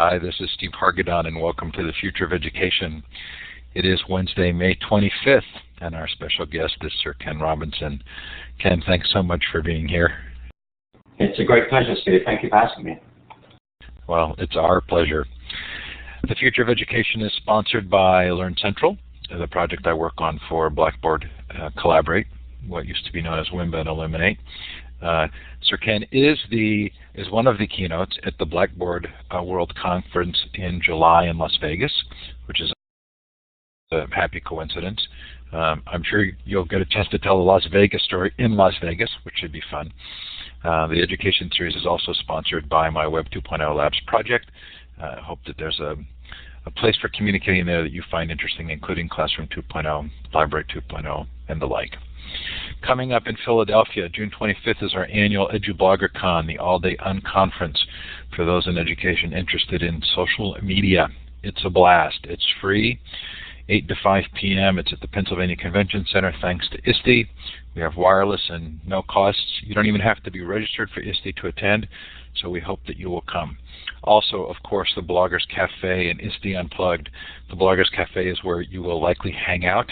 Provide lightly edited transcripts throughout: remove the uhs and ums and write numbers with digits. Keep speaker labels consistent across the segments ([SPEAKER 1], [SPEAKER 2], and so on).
[SPEAKER 1] Hi, this is Steve Hargadon, and welcome to the Future of Education. It is Wednesday, May 25th, and our special guest is Sir Ken Robinson. Ken, thanks so much for being here.
[SPEAKER 2] It's a great pleasure, Steve. Thank you for asking me.
[SPEAKER 1] Well, it's our pleasure. The Future of Education is sponsored by Learn Central, the project I work on for Blackboard Collaborate, what used to be known as WIMBA and Illuminate. Sir Ken is one of the keynotes at the Blackboard World Conference in July in Las Vegas, which is a happy coincidence. I'm sure you'll get a chance to tell the Las Vegas story in Las Vegas, which should be fun. The education series is also sponsored by my Web 2.0 Labs project. I hope that there's a place for communicating there that you find interesting, including Classroom 2.0, Library 2.0, and the like. Coming up in Philadelphia, June 25th is our annual EduBloggerCon, the all-day unconference for those in education interested in social media. It's a blast. It's free, 8 to 5 p.m. It's at the Pennsylvania Convention Center thanks to ISTE. We have wireless and no costs. You don't even have to be registered for ISTE to attend, so we hope that you will come. Also, of course, the Bloggers Cafe and ISTE Unplugged. The Bloggers Cafe is where you will likely hang out.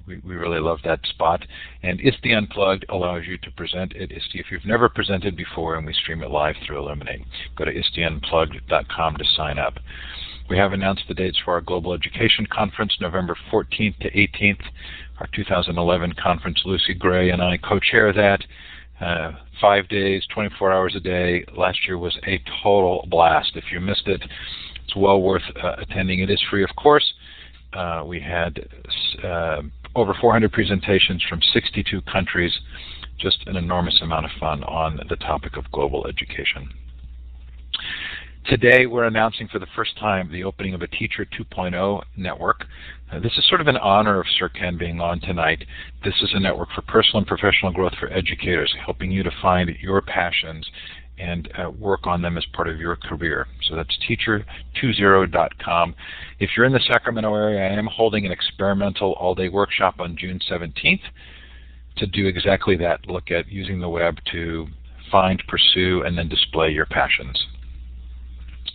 [SPEAKER 1] We really love that spot. And ISTE Unplugged allows you to present at ISTE if you've never presented before, and we stream it live through Illuminate. Go to ISTEUnplugged.com to sign up. We have announced the dates for our Global Education Conference, November 14th to 18th. Our 2011 conference, Lucy Gray and I co-chair that. 5 days, 24 hours a day. Last year was a total blast. If you missed it, it's well worth attending. It is free, of course. We had over 400 presentations from 62 countries, just an enormous amount of fun on the topic of global education. Today we're announcing for the first time the opening of a Teacher 2.0 network. This is sort of in honor of Sir Ken being on tonight. This is a network for personal and professional growth for educators, helping you to find your passions and work on them as part of your career. So that's teacher20.com. If you're in the Sacramento area, I am holding an experimental all-day workshop on June 17th to do exactly that, look at using the web to find, pursue, and then display your passions.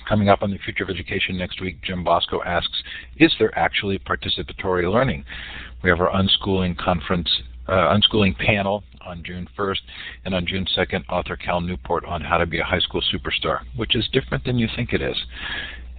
[SPEAKER 1] Coming up on the Future of Education next week, Jim Bosco asks, is there actually participatory learning? We have our unschooling panel on June 1st, and on June 2nd, author Cal Newport on how to be a high school superstar, which is different than you think it is.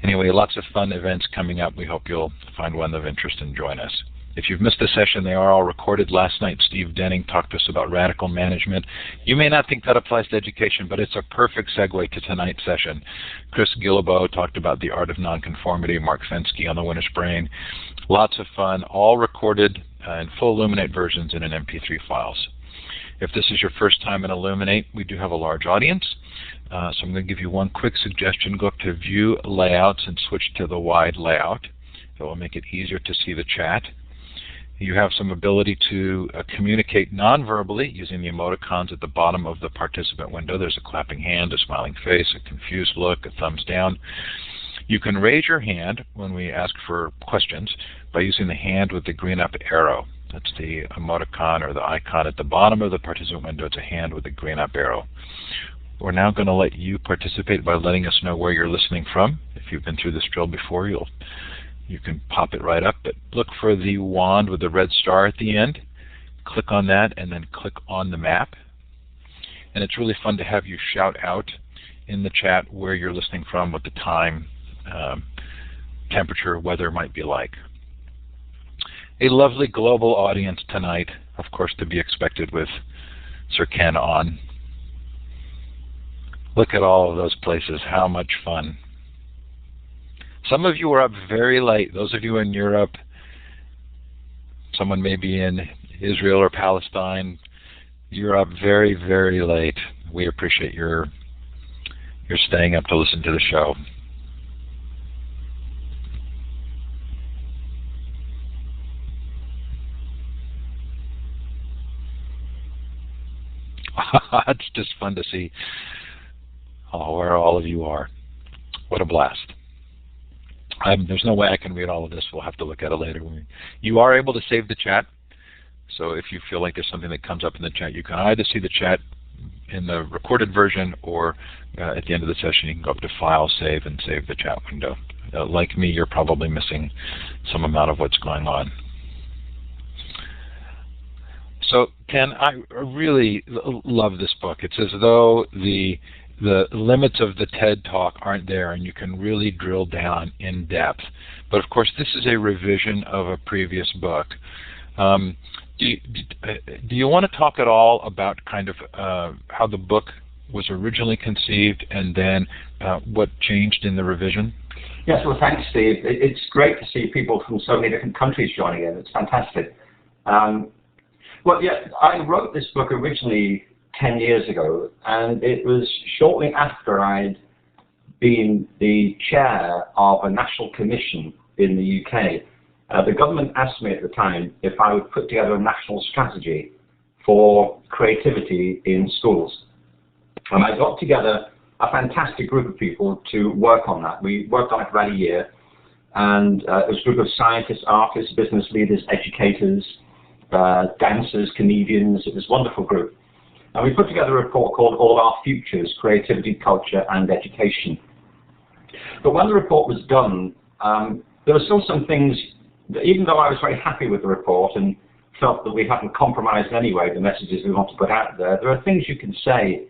[SPEAKER 1] Anyway, lots of fun events coming up. We hope you'll find one of interest and join us. If you've missed a session, they are all recorded. Last night, Steve Denning talked to us about radical management. You may not think that applies to education, but it's a perfect segue to tonight's session. Chris Guillebeau talked about the art of nonconformity, Mark Fensky on the winner's brain. Lots of fun, all recorded in full Illuminate versions in an MP3 files. If this is your first time in Illuminate, we do have a large audience. So I'm going to give you one quick suggestion. Go up to View Layouts and switch to the wide layout. It will make it easier to see the chat. You have some ability to communicate non-verbally using the emoticons at the bottom of the participant window. There's a clapping hand, a smiling face, a confused look, a thumbs down. You can raise your hand when we ask for questions by using the hand with the green up arrow. That's the emoticon or the icon at the bottom of the participant window. It's a hand with a green up arrow. We're now going to let you participate by letting us know where you're listening from. If you've been through this drill before, you can pop it right up, but look for the wand with the red star at the end. Click on that and then click on the map. And it's really fun to have you shout out in the chat where you're listening from, what the time, temperature, weather might be like. A lovely global audience tonight, of course, to be expected with Sir Ken on. Look at all of those places. How much fun. Some of you are up very late. Those of you in Europe, someone may be in Israel or Palestine, you're up very, very late. We appreciate your staying up to listen to the show. It's just fun to see where all of you are. What a blast. There's no way I can read all of this. We'll have to look at it later. You are able to save the chat. So if you feel like there's something that comes up in the chat, you can either see the chat in the recorded version, or at the end of the session you can go up to File, Save, and save the chat window. Like me, you're probably missing some amount of what's going on. So, Ken, I really love this book. It's as though the limits of the TED Talk aren't there, and you can really drill down in depth. But of course, this is a revision of a previous book. Do you want to talk at all about kind of how the book was originally conceived and then what changed in the revision?
[SPEAKER 2] Yes, well, thanks, Steve. It's great to see people from so many different countries joining in. It's fantastic. Well, yeah, I wrote this book originally 10 years ago, and it was shortly after I'd been the chair of a national commission in the UK. The government asked me at the time if I would put together a national strategy for creativity in schools. And I got together a fantastic group of people to work on that. We worked on it for about a year, and it was a group of scientists, artists, business leaders, educators, dancers, comedians. It was a wonderful group. And we put together a report called All Our Futures, Creativity, Culture and Education. But when the report was done, there were still some things, even though I was very happy with the report and felt that we hadn't compromised in any way the messages we want to put out there, there are things you can say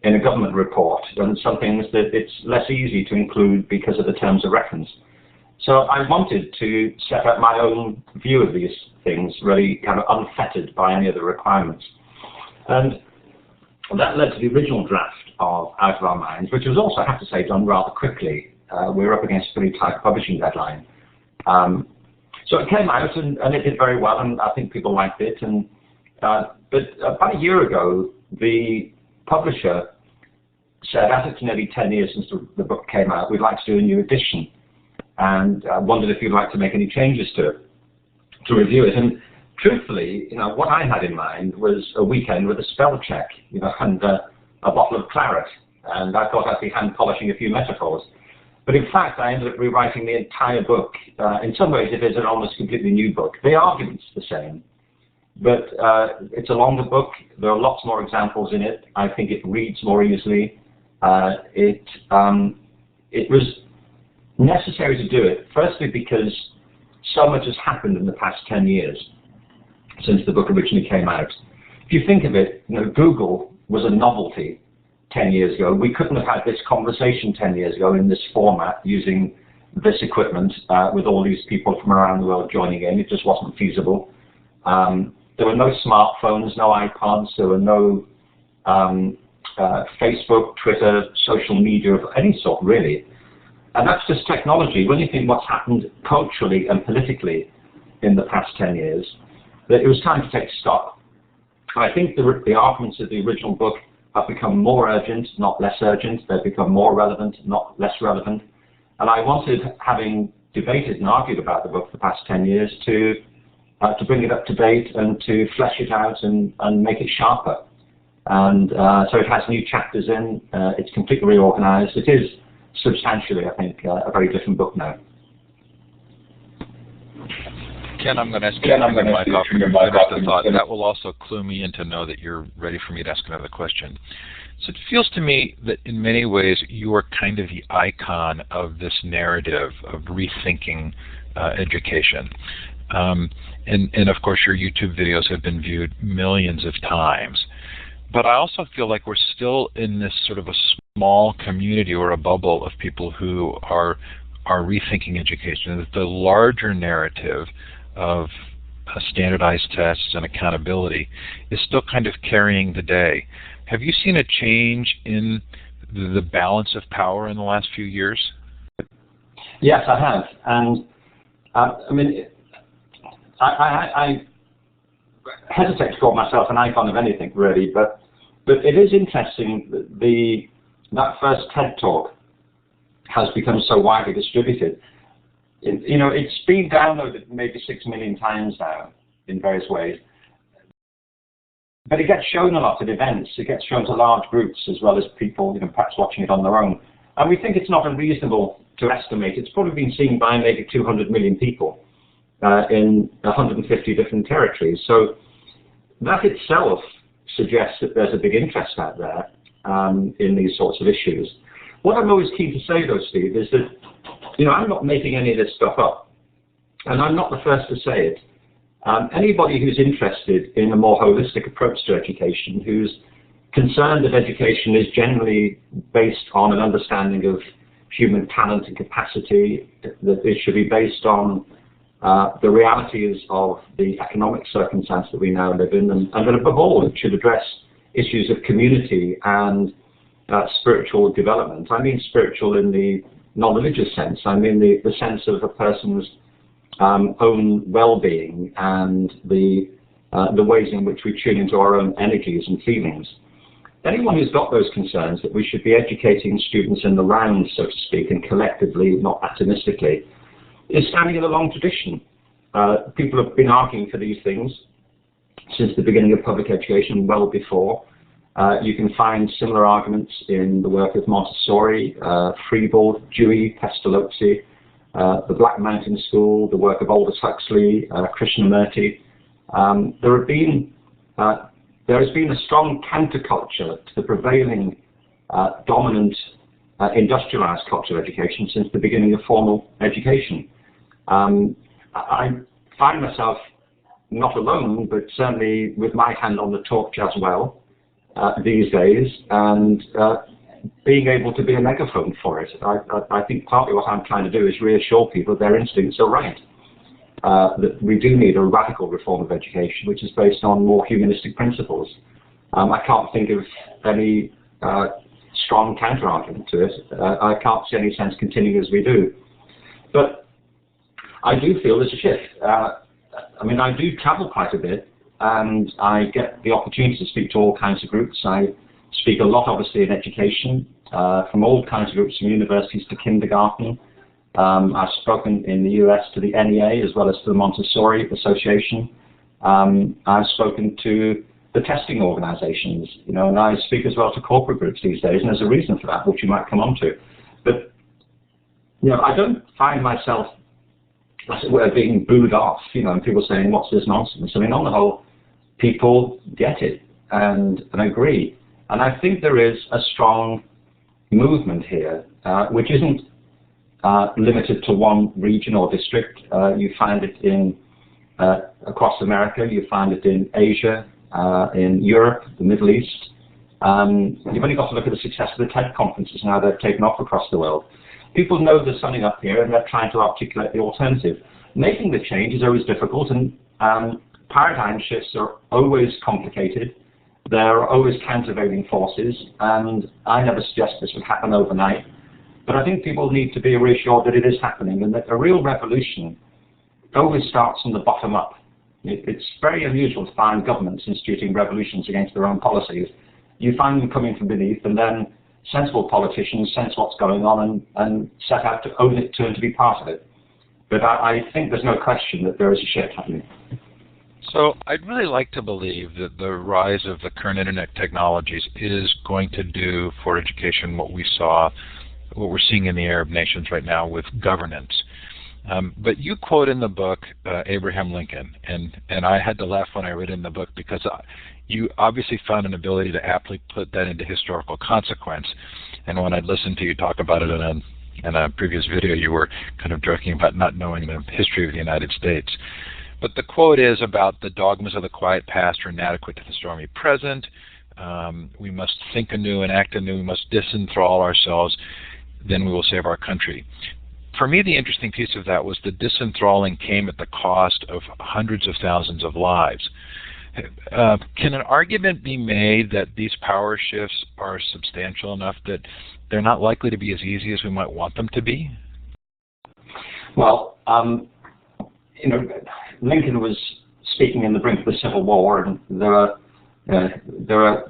[SPEAKER 2] in a government report and some things that it's less easy to include because of the terms of reference. So I wanted to set out my own view of these things, really kind of unfettered by any of the requirements. And that led to the original draft of Out of Our Minds, which was also, I have to say, done rather quickly. We were up against a pretty tight publishing deadline. So it came out and it did very well, and I think people liked it. But about a year ago, the publisher said, as it's nearly 10 years since the book came out, we'd like to do a new edition, and wondered if you'd like to make any changes to it, to review it. And truthfully, what I had in mind was a weekend with a spell check, and a bottle of claret, and I thought I'd be hand polishing a few metaphors. But in fact, I ended up rewriting the entire book. In some ways, it is an almost completely new book. The argument's the same, but it's a longer book. There are lots more examples in it. I think it reads more easily. It was necessary to do it, firstly because so much has happened in the past 10 years since the book originally came out. If you think of it, Google was a novelty 10 years ago. We couldn't have had this conversation 10 years ago in this format using this equipment with all these people from around the world joining in. It just wasn't feasible. There were no smartphones, no iPods, there were no Facebook, Twitter, social media of any sort, really. And that's just technology. When you think what's happened culturally and politically in the past 10 years, that it was time to take stock. I think the arguments of the original book have become more urgent, not less urgent. They've become more relevant, not less relevant. And I wanted, having debated and argued about the book for the past 10 years, to bring it up to date and to flesh it out and make it sharper. And so it has new chapters in. It's completely reorganized. It is substantially, I think, a very different book now.
[SPEAKER 1] Ken, I'm going to ask you to bring your mic off. The thought. That will also clue me in to know that you're ready for me to ask another question. So it feels to me that in many ways you are kind of the icon of this narrative of rethinking education. And of course your YouTube videos have been viewed millions of times. But I also feel like we're still in this sort of a small community or a bubble of people who are rethinking education. That the larger narrative of standardized tests and accountability is still kind of carrying the day. Have you seen a change in the balance of power in the last few years?
[SPEAKER 2] Yes, I have. And I hesitate to call myself an icon of anything, really, but it is interesting that that first TED Talk has become so widely distributed. It's been downloaded maybe 6 million times now in various ways. But it gets shown a lot at events. It gets shown to large groups as well as people, perhaps watching it on their own. And we think it's not unreasonable to estimate. It's probably been seen by maybe 200 million people in 150 different territories. So that itself suggests that there's a big interest out there in these sorts of issues. What I'm always keen to say, though, Steve, is that, I'm not making any of this stuff up, and I'm not the first to say it. Anybody who's interested in a more holistic approach to education, who's concerned that education is generally based on an understanding of human talent and capacity, that it should be based on the realities of the economic circumstance that we now live in, and that above all, it should address issues of community and spiritual development. I mean spiritual in the non-religious sense. I mean the sense of a person's own well-being and the ways in which we tune into our own energies and feelings. Anyone who's got those concerns that we should be educating students in the round, so to speak, and collectively, not atomistically, is standing in a long tradition. People have been arguing for these things since the beginning of public education, well before. You can find similar arguments in the work of Montessori, Freeboard, Dewey, Pestalozzi, the Black Mountain School, the work of Aldous Huxley, Krishnamurti. There has been a strong counterculture to the prevailing dominant industrialized culture of education since the beginning of formal education. I find myself not alone, but certainly with my hand on the torch as well these days, and being able to be a megaphone for it. I think partly what I'm trying to do is reassure people that their instincts are right, that we do need a radical reform of education, which is based on more humanistic principles. I can't think of any strong counter-argument to it. I can't see any sense continuing as we do. But I do feel there's a shift. I do travel quite a bit, and I get the opportunity to speak to all kinds of groups. I speak a lot, obviously, in education, from all kinds of groups, from universities to kindergarten. I've spoken in the US to the NEA as well as to the Montessori Association. I've spoken to the testing organizations, and I speak as well to corporate groups these days, and there's a reason for that, which you might come on to. But, I don't find myself, as it were, being booed off, and people saying, what's this nonsense? On the whole, people get it and agree. And I think there is a strong movement here, which isn't limited to one region or district. You find it in across America, you find it in Asia, in Europe, the Middle East. You've only got to look at the success of the TED conferences now. They've taken off across the world. People know there's something up here and they're trying to articulate the alternative. Making the change is always difficult, and paradigm shifts are always complicated. There are always countervailing forces, and I never suggest this would happen overnight. But I think people need to be reassured that it is happening, and that a real revolution always starts from the bottom up. It's very unusual to find governments instituting revolutions against their own policies. You find them coming from beneath, and then sensible politicians sense what's going on and set out to own it too and to be part of it. But I think there's no question that there is a shift happening.
[SPEAKER 1] So I'd really like to believe that the rise of the current internet technologies is going to do for education what we're seeing in the Arab nations right now with governance. But you quote in the book Abraham Lincoln, and I had to laugh when I read in the book because you obviously found an ability to aptly put that into historical consequence. And when I'd listened to you talk about it in a previous video, you were kind of joking about not knowing the history of the United States. But the quote is about the dogmas of the quiet past are inadequate to the stormy present. We must think anew and act anew. We must disenthrall ourselves. Then we will save our country. For me, the interesting piece of that was the disenthralling came at the cost of hundreds of thousands of lives. Can an argument be made that these power shifts are substantial enough that they're not likely to be as easy as we might want them to be?
[SPEAKER 2] Well, Lincoln was speaking in the brink of the Civil War, and there are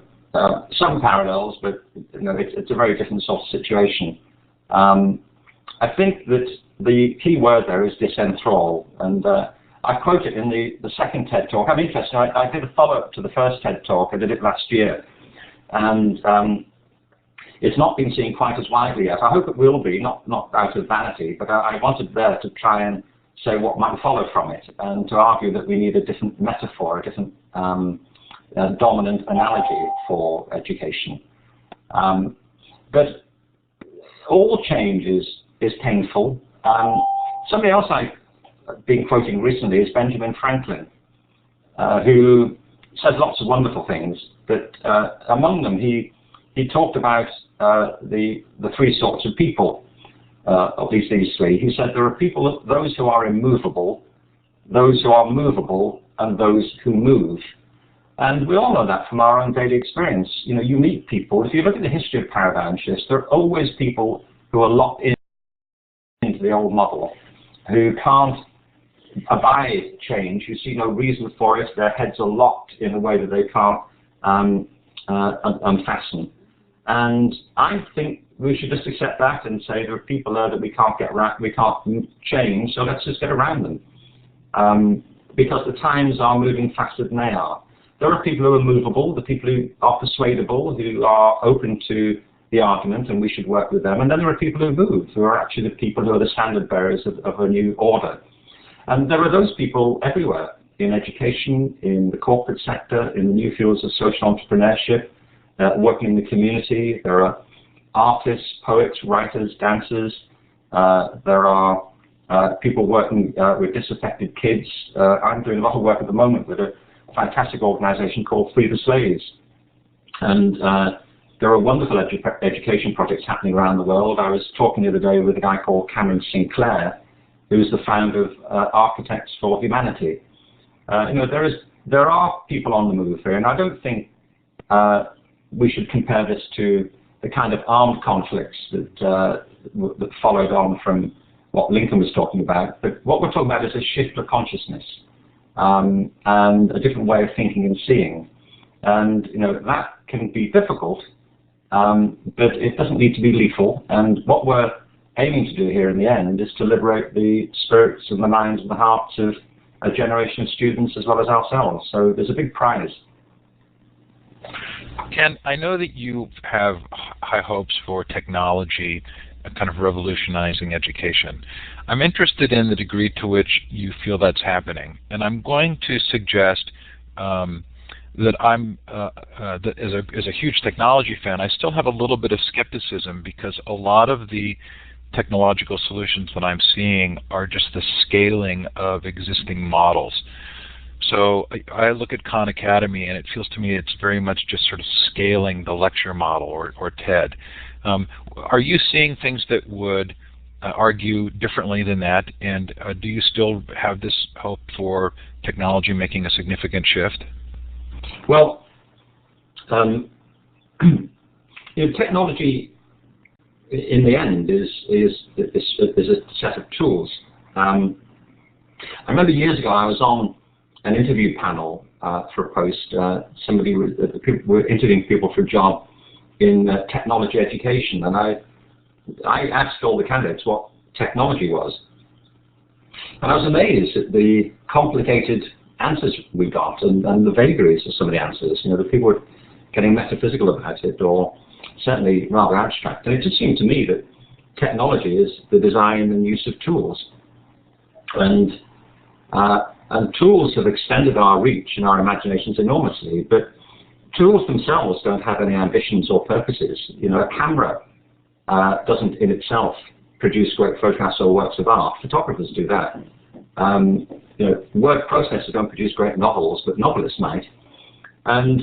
[SPEAKER 2] some parallels, but it's a very different sort of situation. I think that the key word there is disenthrall, and I quote it in the second TED Talk. I'm interested. I did a follow-up to the first TED Talk. I did it last year, and it's not been seen quite as widely yet. I hope it will be, not out of vanity, but I wanted there to try and say what might follow from it, and to argue that we need a different metaphor, a different dominant analogy for education. But all change is painful. Somebody else I've been quoting recently is Benjamin Franklin, who said lots of wonderful things, but among them he talked about the three sorts of people, at least these three. He said there are people, those who are immovable, those who are movable, and those who move. And we all know that from our own daily experience. You know, you meet people. If you look at the history of paradigm shifts, there are always people who are locked into the old model, who can't abide change, who see no reason for it. Their heads are locked in a way that they can't unfasten. And I think we should just accept that and say there are people there that we can't get around, we can't change, so let's just get around them. Because the times are moving faster than they are. There are people who are movable, the people who are persuadable, who are open to the argument, and we should work with them. And then there are people who move, who are actually the people who are the standard bearers of a new order. And there are those people everywhere, in education, in the corporate sector, in the new fields of social entrepreneurship, working in the community. There are artists, poets, writers, dancers. There are people working with disaffected kids. I'm doing a lot of work at the moment with a fantastic organization called Free the Slaves. And there are wonderful education projects happening around the world. I was talking the other day with a guy called Cameron Sinclair, who's the founder of Architects for Humanity. You know, there are people on the move here, and I don't think we should compare this to the kind of armed conflicts that followed on from what Lincoln was talking about. But what we're talking about is a shift of consciousness and a different way of thinking and seeing. And you know, that can be difficult, but it doesn't need to be lethal. And what we're aiming to do here in the end is to liberate the spirits and the minds and the hearts of a generation of students as well as ourselves. So there's a big prize.
[SPEAKER 1] Ken, I know that you have high hopes for technology kind of revolutionizing education. I'm interested in the degree to which you feel that's happening, and I'm going to suggest that I'm that as a huge technology fan, I still have a little bit of skepticism because a lot of the technological solutions that I'm seeing are just the scaling of existing models. So I look at Khan Academy, and it feels to me it's very much just sort of scaling the lecture model or TED. Are you seeing things that would argue differently than that? And do you still have this hope for technology making a significant shift?
[SPEAKER 2] Well, you know, technology in the end is a set of tools. I remember years ago I was on an interview panel for a post. People were interviewing people for a job in technology education, and I asked all the candidates what technology was, and I was amazed at the complicated answers we got and the vagaries of some of the answers. You know, the people were getting metaphysical about it, or certainly rather abstract. And it just seemed to me that technology is the design and use of tools, and tools have extended our reach and our imaginations enormously, but tools themselves don't have any ambitions or purposes. You know, a camera doesn't in itself produce great photographs or works of art. Photographers do that. You know, word processors don't produce great novels, but novelists might. And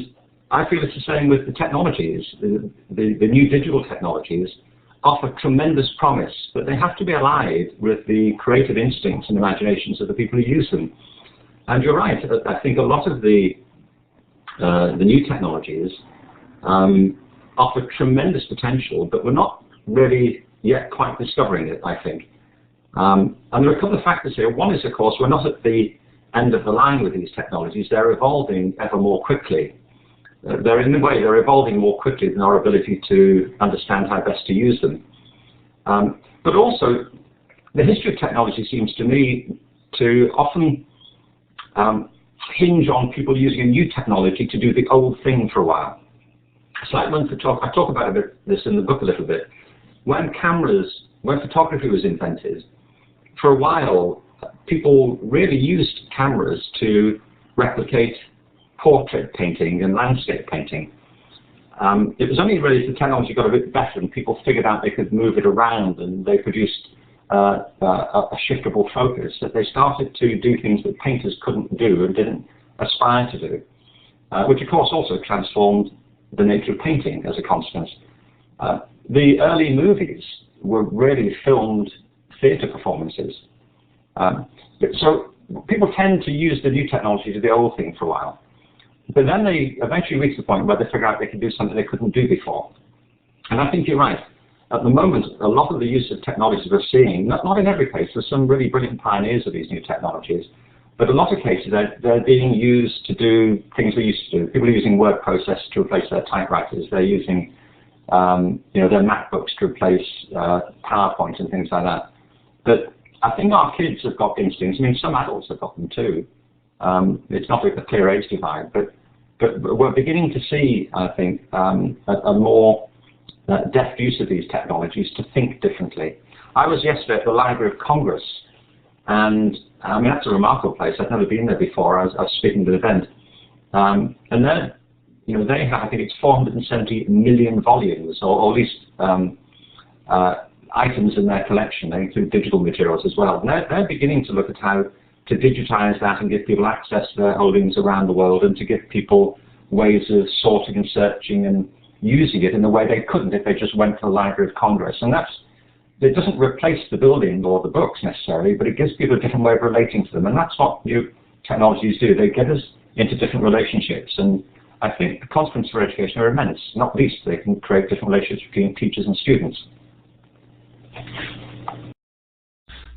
[SPEAKER 2] I feel it's the same with the technologies. The new digital technologies offer tremendous promise, but they have to be allied with the creative instincts and imaginations of the people who use them. And you're right, I think a lot of the new technologies offer tremendous potential, but we're not really yet quite discovering it, I think. And there are a couple of factors here. One is, of course, we're not at the end of the line with these technologies. They're evolving ever more quickly. In a way, they're evolving more quickly than our ability to understand how best to use them. But also, the history of technology seems to me to often hinge on people using a new technology to do the old thing for a while. It's like when I talk about this in the book a little bit. When photography was invented, for a while, people really used cameras to replicate portrait painting and landscape painting. It was only really as the technology got a bit better and people figured out they could move it around and they produced a shiftable focus that they started to do things that painters couldn't do and didn't aspire to do, which of course also transformed the nature of painting as a consequence. The early movies were really filmed theatre performances. So people tend to use the new technology to the old thing for a while. But then they eventually reach the point where they figure out they can do something they couldn't do before. And I think you're right. At the moment, a lot of the use of technologies we're seeing, not in every case, there's some really brilliant pioneers of these new technologies, but a lot of cases they're being used to do things we used to do. People are using word processors to replace their typewriters. They're using their MacBooks to replace PowerPoint and things like that. But I think our kids have got instincts. I mean, some adults have got them too. It's not a clear age divide, but we're beginning to see, I think, a more deft use of these technologies to think differently. I was yesterday at the Library of Congress, and I mean, that's a remarkable place. I've never been there before. I was speaking at an event. And then, they have, I think it's 470 million volumes, or at least items in their collection. They include digital materials as well. And they're beginning to look at how to digitize that and give people access to their holdings around the world and to give people ways of sorting and searching and using it in a way they couldn't if they just went to the Library of Congress. And it doesn't replace the building or the books necessarily, but it gives people a different way of relating to them. And that's what new technologies do. They get us into different relationships. And I think the consequences for education are immense. Not least, they can create different relationships between teachers and students.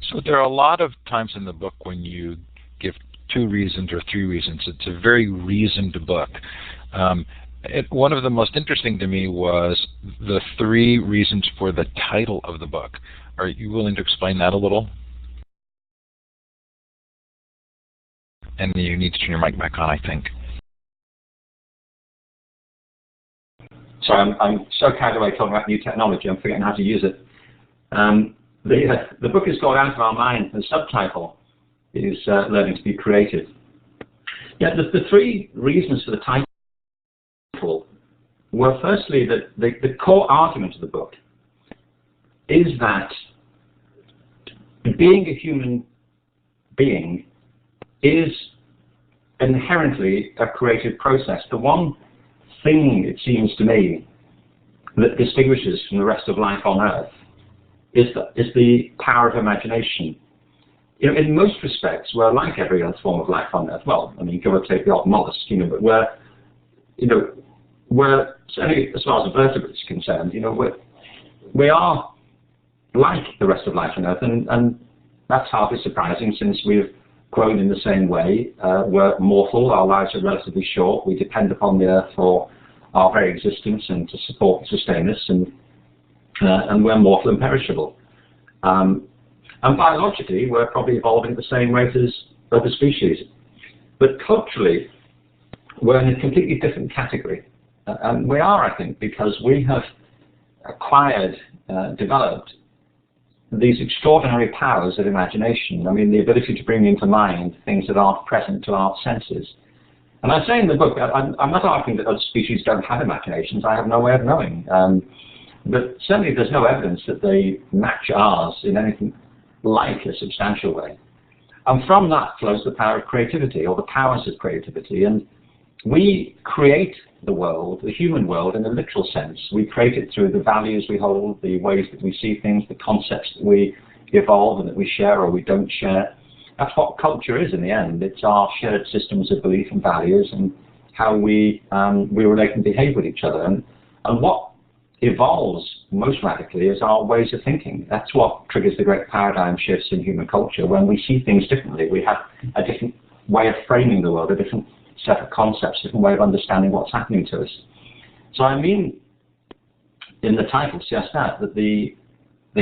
[SPEAKER 1] So there are a lot of times in the book when you give 2 reasons or 3 reasons. It's a very reasoned book. One of the most interesting to me was the 3 reasons for the title of the book. Are you willing to explain that a little? And you need to turn your mic back on, I think.
[SPEAKER 2] So I'm so carried away talking about new technology, I'm forgetting how to use it. The book is called Out of Our Mind. The subtitle is Learning to be Creative. Yeah, the 3 reasons for the title were firstly that the core argument of the book is that being a human being is inherently a creative process. The one thing, it seems to me, that distinguishes from the rest of life on Earth is the power of imagination. In most respects, we're like every other form of life on Earth. Well, I mean, give or take the odd mollusk, but we're certainly, as far as the vertebrates are concerned, we are like the rest of life on Earth, and that's hardly surprising since we've grown in the same way. We're mortal, our lives are relatively short, we depend upon the Earth for our very existence and to support and sustain us, and we're mortal and perishable. And biologically, we're probably evolving at the same rate as other species. But culturally, we're in a completely different category. And we are, I think, because we have acquired, developed these extraordinary powers of imagination. I mean, the ability to bring into mind things that aren't present to our senses. And I say in the book, I'm not arguing that other species don't have imaginations. I have no way of knowing. But certainly there's no evidence that they match ours in anything like a substantial way. And from that flows the power of creativity, or the powers of creativity. And we create the world, the human world, in a literal sense. We create it through the values we hold, the ways that we see things, the concepts that we evolve and that we share or we don't share. That's what culture is in the end. It's our shared systems of belief and values and how we relate and behave with each other. And what evolves most radically is our ways of thinking. That's what triggers the great paradigm shifts in human culture. When we see things differently, we have a different way of framing the world, a different set of concepts, a different way of understanding what's happening to us. So I mean, in the title, just that the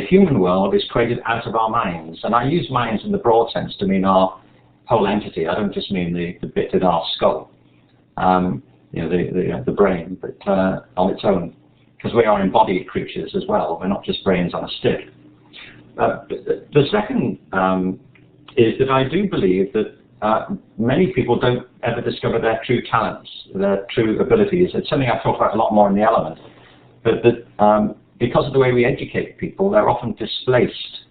[SPEAKER 2] human world is created out of our minds. And I use minds in the broad sense to mean our whole entity. I don't just mean the bit in our skull, the brain, but on its own. Because we are embodied creatures as well. We're not just brains on a stick. The second is that I do believe that many people don't ever discover their true talents, their true abilities. It's something I've talked about a lot more in The Element. But that because of the way we educate people, they're often displaced,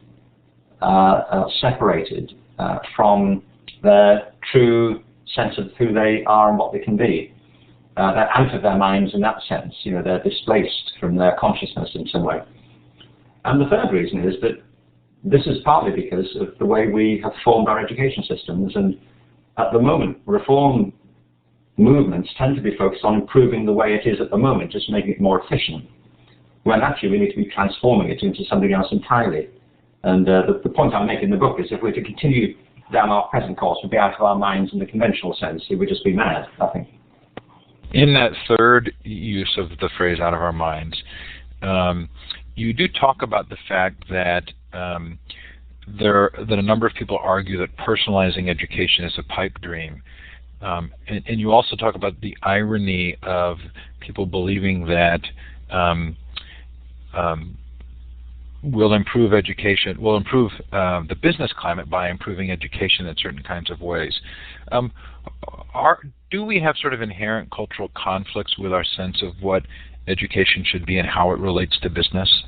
[SPEAKER 2] separated from their true sense of who they are and what they can be. They're out of their minds in that sense. You know, they're displaced from their consciousness in some way. And the third reason is that this is partly because of the way we have formed our education systems. And at the moment, reform movements tend to be focused on improving the way it is at the moment, just making it more efficient, when actually we need to be transforming it into something else entirely. And the point I make in the book is if we're to continue down our present course, we'd be out of our minds in the conventional sense. It would just be mad, I think.
[SPEAKER 1] In that third use of the phrase "out of our minds," you do talk about the fact that that a number of people argue that personalizing education is a pipe dream, and you also talk about the irony of people believing that will improve education, will improve the business climate by improving education in certain kinds of ways. Do we have sort of inherent cultural conflicts with our sense of what education should be and how it relates to business?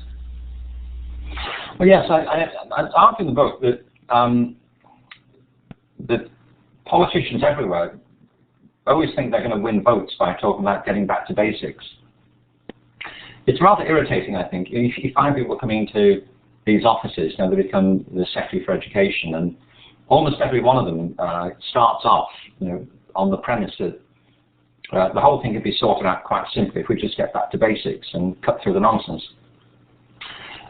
[SPEAKER 2] Well, yes, I argue in the book that politicians everywhere always think they're going to win votes by talking about getting back to basics. It's rather irritating, I think. You find people coming into these offices, you know, they become the Secretary for Education, and almost every one of them starts off, you know, on the premise that the whole thing could be sorted out quite simply if we just get back to basics and cut through the nonsense.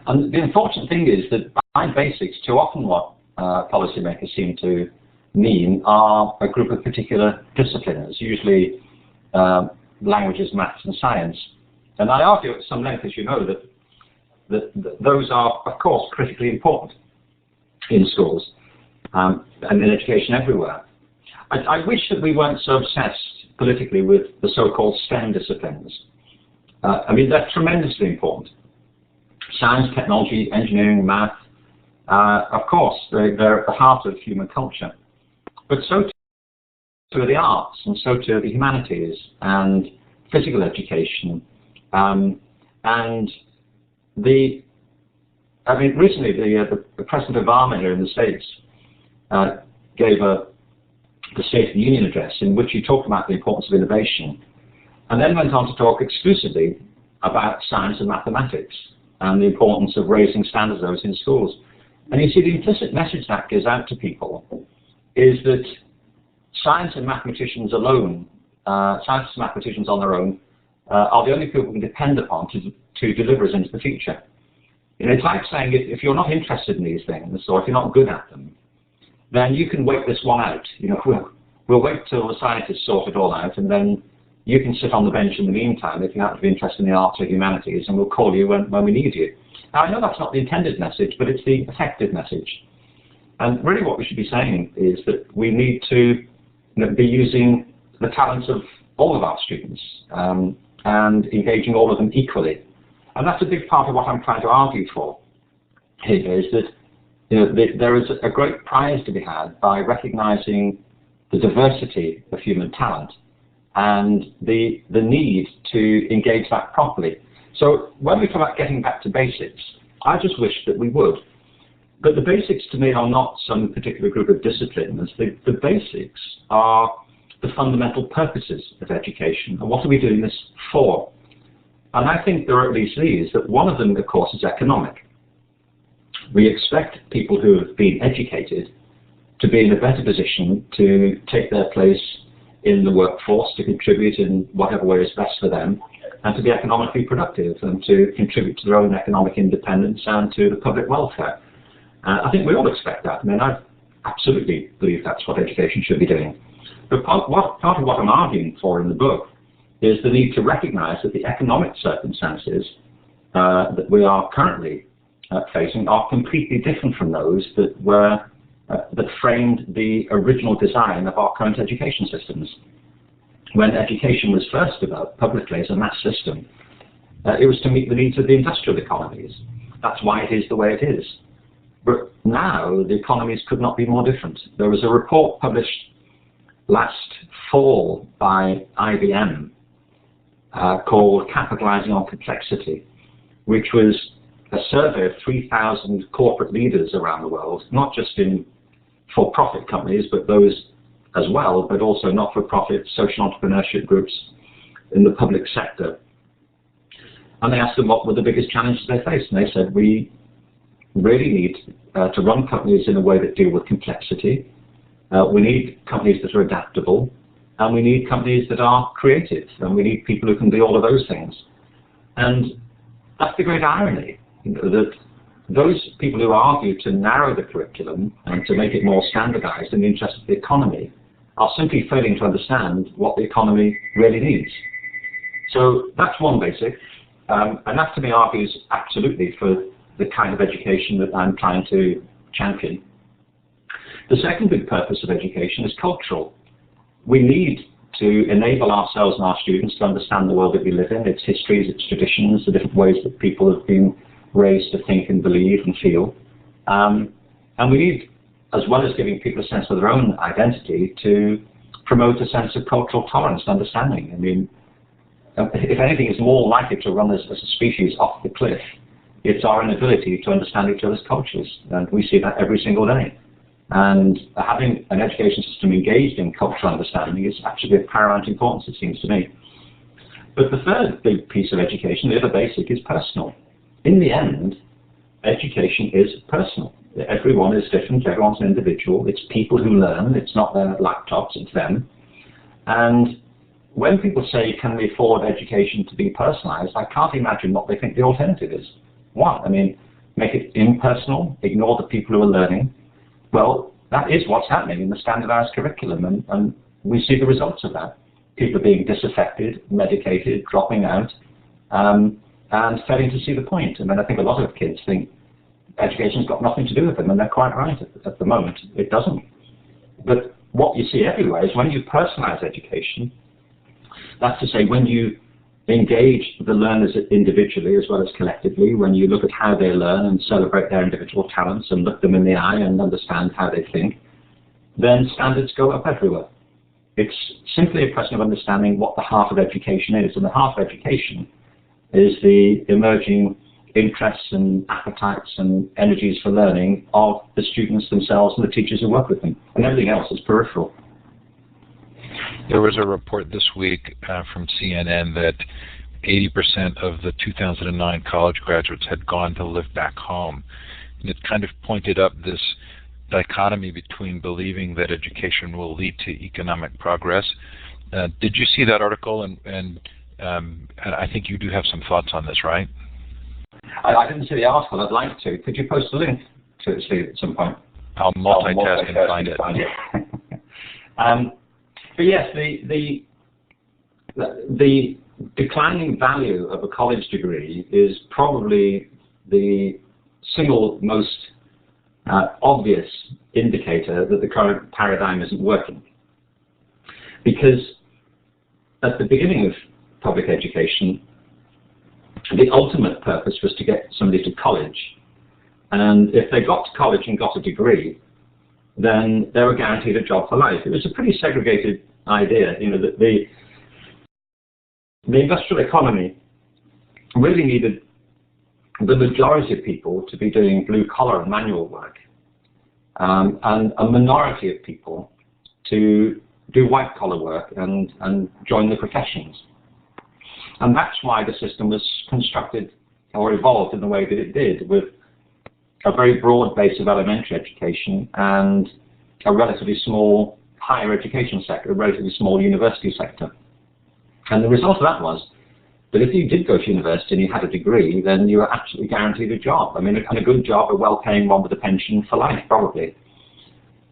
[SPEAKER 2] And the unfortunate thing is that by basics, too often what policymakers seem to mean are a group of particular disciplines, usually languages, maths and science. And I argue at some length, as you know, that those are, of course, critically important in schools and in education everywhere. I wish that we weren't so obsessed politically with the so-called STEM disciplines. I mean, they're tremendously important. Science, technology, engineering, math, of course, they're at the heart of human culture. But so too are the arts, and so too are the humanities, and physical education. Recently the President Obama here in the States gave the State of the Union address in which he talked about the importance of innovation, and then went on to talk exclusively about science and mathematics and the importance of raising standards of those in schools. And you see, the implicit message that gives out to people is that science and mathematicians alone, scientists and mathematicians on their own, are the only people we can depend upon to deliver us into the future. You know, it's like saying if you're not interested in these things, or if you're not good at them, then you can wait this one out. You know, we'll wait till the scientists sort it all out, and then you can sit on the bench in the meantime if you happen to be interested in the arts or humanities, and we'll call you when we need you. Now, I know that's not the intended message, but it's the effective message. And really what we should be saying is that we need to be using the talents of all of our students and engaging all of them equally. And that's a big part of what I'm trying to argue for here, is that there is a great prize to be had by recognizing the diversity of human talent and the need to engage that properly. So when we talk about getting back to basics, I just wish that we would. But the basics to me are not some particular group of disciplines. The basics are the fundamental purposes of education. And what are we doing this for? And I think there are at least these, that one of them, of course, is economic. We expect people who have been educated to be in a better position to take their place in the workforce, to contribute in whatever way is best for them, and to be economically productive and to contribute to their own economic independence and to the public welfare. I think we all expect that. I mean, I absolutely believe that's what education should be doing. But part of what I'm arguing for in the book is the need to recognize that the economic circumstances that we are currently facing are completely different from those that framed the original design of our current education systems. When education was first developed publicly as a mass system, it was to meet the needs of the industrial economies. That's why it is the way it is. But now the economies could not be more different. There was a report published last fall by IBM called Capitalizing on Complexity, which was a survey of 3,000 corporate leaders around the world, not just in for-profit companies, but those as well, but also not-for-profit social entrepreneurship groups in the public sector. And they asked them what were the biggest challenges they faced, and they said, we really need to run companies in a way that deal with complexity. We need companies that are adaptable, and we need companies that are creative, and we need people who can do all of those things. And that's the great irony, that those people who argue to narrow the curriculum and to make it more standardized in the interest of the economy are simply failing to understand what the economy really needs. So that's one basic, and that to me argues absolutely for the kind of education that I'm trying to champion. The second big purpose of education is cultural. We need to enable ourselves and our students to understand the world that we live in, its histories, its traditions, the different ways that people have been raised to think and believe and feel. And we need, as well as giving people a sense of their own identity, to promote a sense of cultural tolerance and understanding. I mean, if anything is more likely to run as a species off the cliff, it's our inability to understand each other's cultures, and we see that every single day. And having an education system engaged in cultural understanding is actually of paramount importance, it seems to me. But the third big piece of education, the other basic, is personal. In the end, education is personal. Everyone is different, everyone's an individual. It's people who learn, it's not their laptops, it's them. And when people say, can we afford education to be personalized, I can't imagine what they think the alternative is. What? I mean, make it impersonal, ignore the people who are learning. Well, that is what's happening in the standardized curriculum, and we see the results of that. People are being disaffected, medicated, dropping out, and failing to see the point. I mean, I think a lot of kids think education's got nothing to do with them, and they're quite right at the moment. It doesn't. But what you see everywhere is when you personalize education, that's to say when you engage the learners individually as well as collectively, when you look at how they learn and celebrate their individual talents and look them in the eye and understand how they think, then standards go up everywhere. It's simply a question of understanding what the heart of education is, and the heart of education is the emerging interests and appetites and energies for learning of the students themselves and the teachers who work with them, and everything else is peripheral.
[SPEAKER 1] There was a report this week from CNN that 80% of the 2009 college graduates had gone to live back home. And it kind of pointed up this dichotomy between believing that education will lead to economic progress. Did you see that article? And I think you do have some thoughts on this, right?
[SPEAKER 2] I didn't see the article. I'd like to. Could you post a link to it, Steve, at some point?
[SPEAKER 1] I'll multitask and find it.
[SPEAKER 2] But yes, the declining value of a college degree is probably the single most obvious indicator that the current paradigm isn't working. Because at the beginning of public education, the ultimate purpose was to get somebody to college. And if they got to college and got a degree, then they were guaranteed a job for life. It was a pretty segregated idea. You know, that the industrial economy really needed the majority of people to be doing blue-collar and manual work, and a minority of people to do white-collar work and join the professions. And that's why the system was constructed or evolved in the way that it did, with a very broad base of elementary education and a relatively small higher education sector, a relatively small university sector. And the result of that was that if you did go to university and you had a degree, then you were absolutely guaranteed a job. I mean, and a good job, a well-paying one with a pension for life, probably.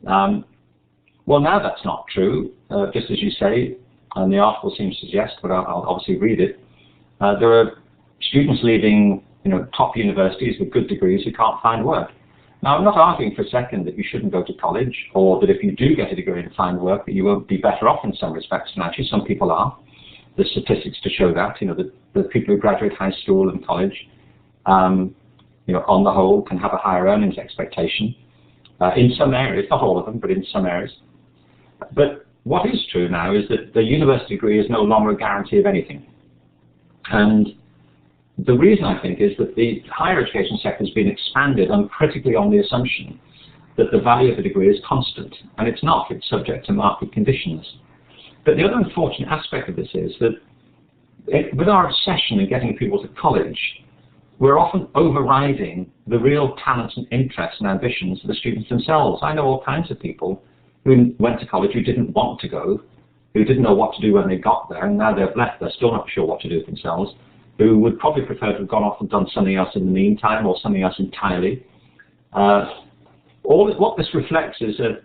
[SPEAKER 2] Well, now that's not true, just as you say, and the article seems to suggest, but I'll obviously read it. There are students leaving, top universities with good degrees who can't find work. Now, I'm not arguing for a second that you shouldn't go to college, or that if you do get a degree and find work, that you won't be better off in some respects. And actually, some people are. There's statistics to show that. The people who graduate high school and college, on the whole, can have a higher earnings expectation in some areas, not all of them, but in some areas. But what is true now is that the university degree is no longer a guarantee of anything. And the reason, I think, is that the higher education sector has been expanded uncritically on the assumption that the value of a degree is constant, and it's not. It's subject to market conditions. But the other unfortunate aspect of this is that with our obsession in getting people to college, we're often overriding the real talents and interests and ambitions of the students themselves. I know all kinds of people who went to college who didn't want to go, who didn't know what to do when they got there, and now they've left, they're still not sure what to do with themselves, who would probably prefer to have gone off and done something else in the meantime, or something else entirely. What this reflects is a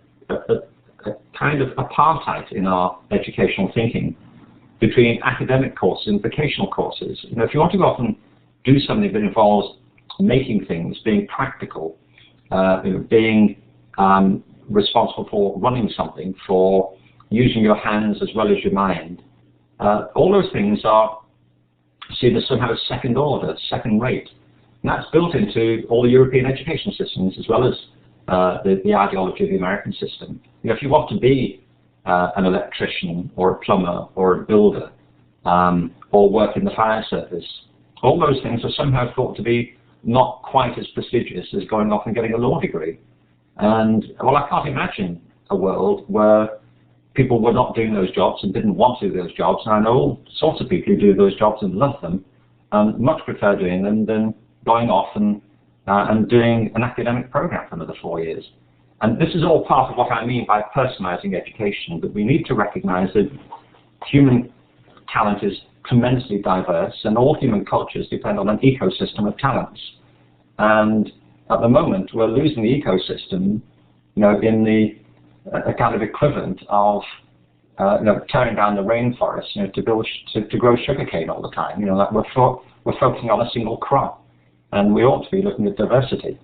[SPEAKER 2] kind of apartheid in our educational thinking between academic courses and vocational courses. If you want to go off and do something that involves making things, being practical, being responsible for running something, for using your hands as well as your mind, all those things are seen as somehow second order, second rate. And that's built into all the European education systems as well as the ideology of the American system. If you want to be an electrician or a plumber or a builder or work in the fire service, all those things are somehow thought to be not quite as prestigious as going off and getting a law degree. And, well, I can't imagine a world where people were not doing those jobs and didn't want to do those jobs. And I know all sorts of people who do those jobs and love them, and much prefer doing them than going off and doing an academic program for another 4 years. And this is all part of what I mean by personalizing education, that we need to recognize that human talent is tremendously diverse, and all human cultures depend on an ecosystem of talents. And at the moment, we're losing the ecosystem, in the a kind of equivalent of tearing down the rainforest, to grow sugarcane all the time. Like we're focusing on a single crop, and we ought to be looking at diversity.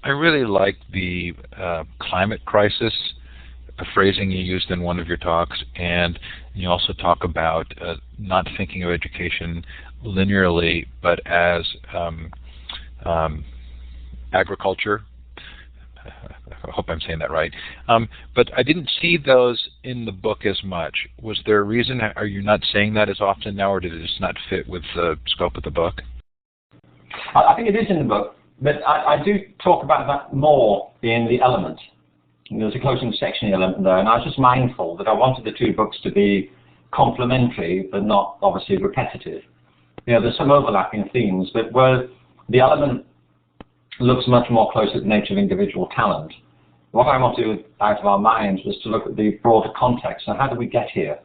[SPEAKER 1] I really like the climate crisis, a phrasing you used in one of your talks, and you also talk about not thinking of education linearly, but as agriculture. I hope I'm saying that right. But I didn't see those in the book as much. Was there a reason? Are you not saying that as often now, or did it just not fit with the scope of the book?
[SPEAKER 2] I think it is in the book, but I do talk about that more in the element. There's a closing section in the element there, and I was just mindful that I wanted the two books to be complementary, but not obviously repetitive. There's some overlapping themes, but where the element looks much more close at the nature of individual talent, what I want to do out of our minds was to look at the broader context. So how do we get here?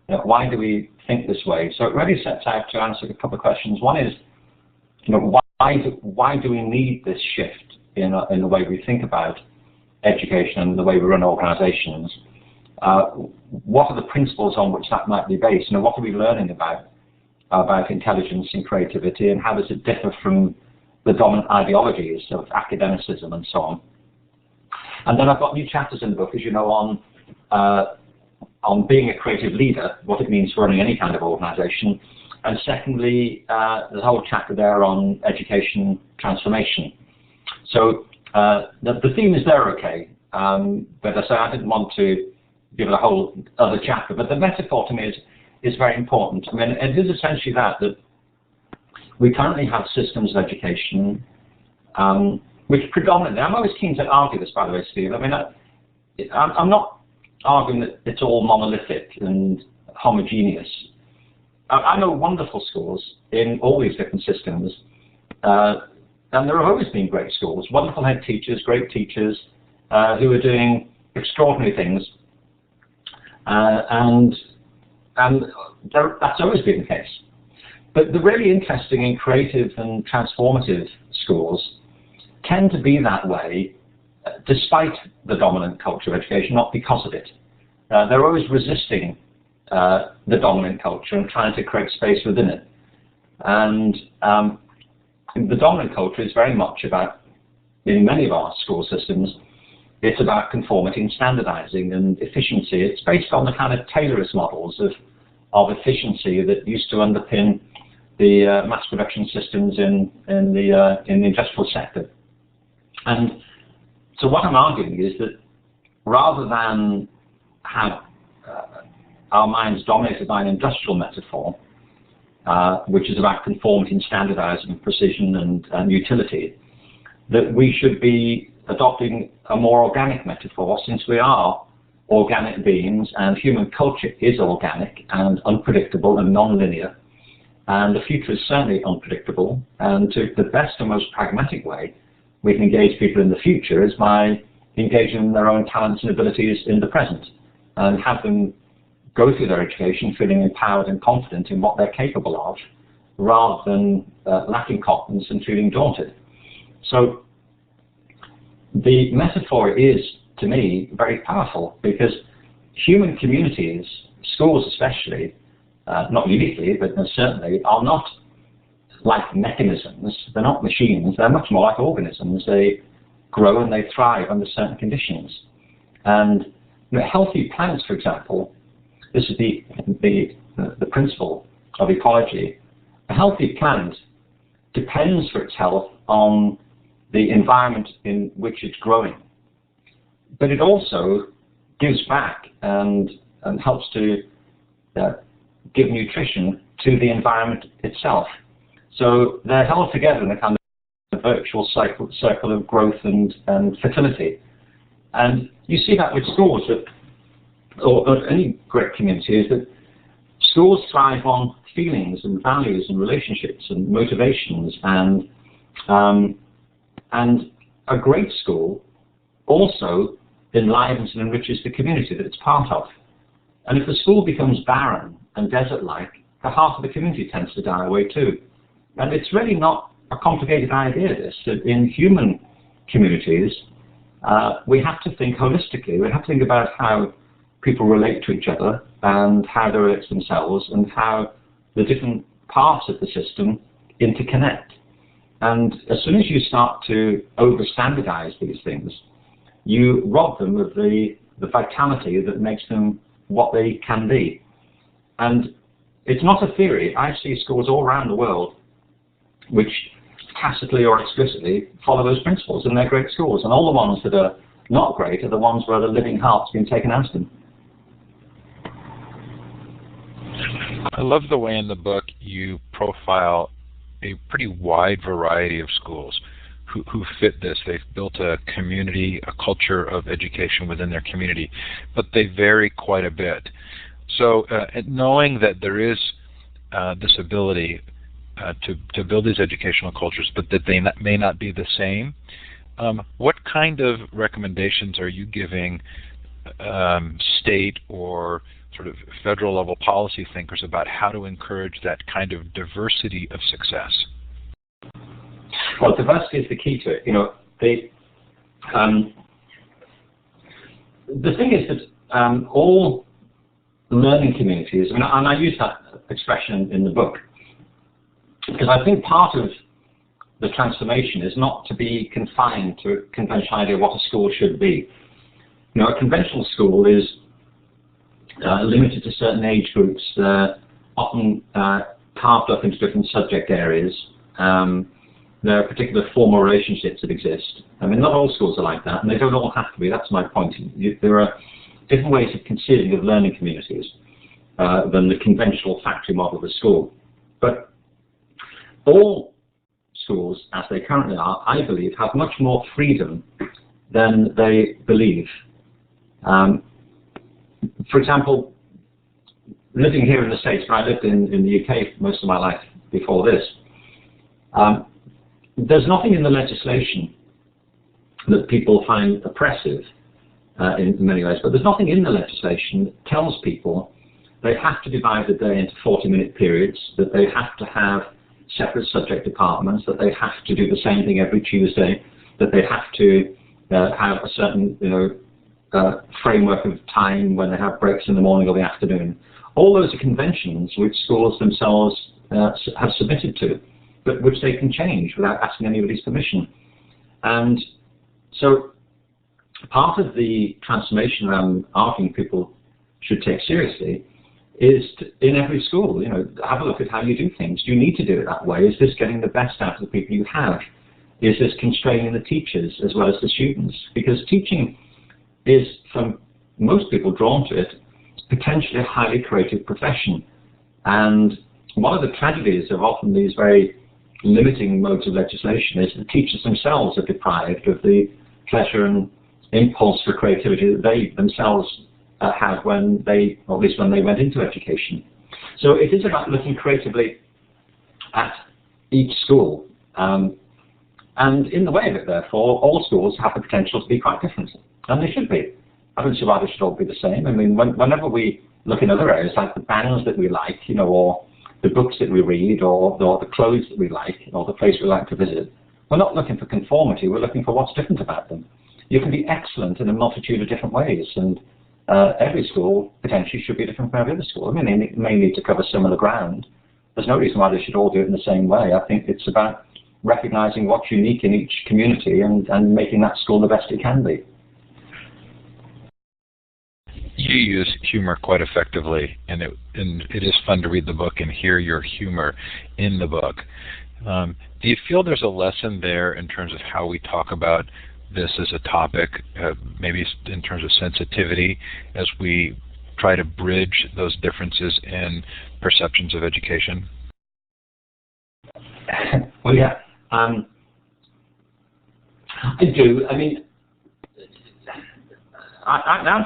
[SPEAKER 2] Why do we think this way? So it really sets out to answer a couple of questions. One is, why do we need this shift in the way we think about education and the way we run organizations? What are the principles on which that might be based? What are we learning about intelligence and creativity, and how does it differ from the dominant ideologies of academicism and so on? And then I've got new chapters in the book, as you know, on being a creative leader, what it means for running any kind of organization. And secondly, there's a whole chapter there on education transformation. So the theme is there, okay, but as I say, I didn't want to give it a whole other chapter, but the metaphor to me is very important. I mean, it is essentially that we currently have systems of education which predominantly, I'm always keen to argue this, by the way, Steve. I mean, I'm not arguing that it's all monolithic and homogeneous. I know wonderful schools in all these different systems, and there have always been great schools, wonderful head teachers, great teachers who are doing extraordinary things, and that's always been the case. But the really interesting and creative and transformative schools tend to be that way despite the dominant culture of education, not because of it. They're always resisting the dominant culture and trying to create space within it. And the dominant culture is very much about, in many of our school systems, it's about conformity and standardizing and efficiency. It's based on the kind of Taylorist models of efficiency that used to underpin the mass production systems in the industrial sector. And so what I'm arguing is that rather than have our minds dominated by an industrial metaphor, which is about conformity and standardizing, precision and utility, that we should be adopting a more organic metaphor, since we are organic beings and human culture is organic and unpredictable and non-linear, and the future is certainly unpredictable, and to the best and most pragmatic way we can engage people in the future is by engaging their own talents and abilities in the present and have them go through their education feeling empowered and confident in what they're capable of, rather than lacking confidence and feeling daunted. So the metaphor is, to me, very powerful, because human communities, schools especially, not uniquely, but certainly, are not like mechanisms. They're not machines. They're much more like organisms. They grow and they thrive under certain conditions. And healthy plants, for example, this is the principle of ecology. A healthy plant depends for its health on the environment in which it's growing. But it also gives back and helps to give nutrition to the environment itself. So they're held together in a kind of virtual circle of growth and fertility. And you see that with schools, or any great community, is that schools thrive on feelings and values and relationships and motivations, and a great school also enlivens and enriches the community that it's part of. And if the school becomes barren and desert-like, the heart of the community tends to die away too. And it's really not a complicated idea, this, that in human communities, we have to think holistically. We have to think about how people relate to each other and how they relate to themselves and how the different parts of the system interconnect. And as soon as you start to over-standardize these things, you rob them of the vitality that makes them what they can be. And it's not a theory. I see schools all around the world which tacitly or explicitly follow those principles, and they're great schools. And all the ones that are not great are the ones where the living heart's been taken out of them.
[SPEAKER 1] I love the way in the book you profile a pretty wide variety of schools who fit this. They've built a community, a culture of education within their community, but they vary quite a bit. So knowing that there is this ability to build these educational cultures, but that they may not be the same, what kind of recommendations are you giving state or sort of federal level policy thinkers about how to encourage that kind of diversity of success?
[SPEAKER 2] Well, diversity is the key to it. You know, the thing is that all learning communities, and I use that expression in the book, because I think part of the transformation is not to be confined to a conventional idea of what a school should be. You know, a conventional school is limited to certain age groups, often carved up into different subject areas. There are particular formal relationships that exist. I mean, not all schools are like that, and they don't all have to be. That's my point. There are different ways of conceiving of learning communities than the conventional factory model of a school. But all schools, as they currently are, I believe, have much more freedom than they believe. For example, living here in the States, where I lived in the UK most of my life before this, there's nothing in the legislation that people find oppressive in many ways, but there's nothing in the legislation that tells people they have to divide the day into 40-minute periods, that they have to have separate subject departments, that they have to do the same thing every Tuesday, that they have to have a certain, framework of time when they have breaks in the morning or the afternoon. All those are conventions which schools themselves have submitted to, but which they can change without asking anybody's permission. And so part of the transformation I'm arguing people should take seriously in every school. Have a look at how you do things. Do you need to do it that way? Is this getting the best out of the people you have? Is this constraining the teachers as well as the students? Because teaching is, for most people drawn to it, potentially a highly creative profession. And one of the tragedies of often these very limiting modes of legislation is the teachers themselves are deprived of the pleasure and impulse for creativity that they themselves had when they, or at least when they went into education. So it is about looking creatively at each school. And in the way of it, therefore, all schools have the potential to be quite different. And they should be. I don't see why they should all be the same. I mean, whenever we look in other areas, like the bands that we like, or the books that we read, or the clothes that we like, or the place we like to visit, we're not looking for conformity, we're looking for what's different about them. You can be excellent in a multitude of different ways, and every school potentially should be different from every other school. I mean, they may need to cover similar ground. There's no reason why they should all do it in the same way. I think it's about recognizing what's unique in each community and making that school the best it can be.
[SPEAKER 1] You use humor quite effectively, and it is fun to read the book and hear your humor in the book. Do you feel there's a lesson there in terms of how we talk about this as a topic, maybe in terms of sensitivity, as we try to bridge those differences in perceptions of education?
[SPEAKER 2] Well, yeah. I do. I mean, I'm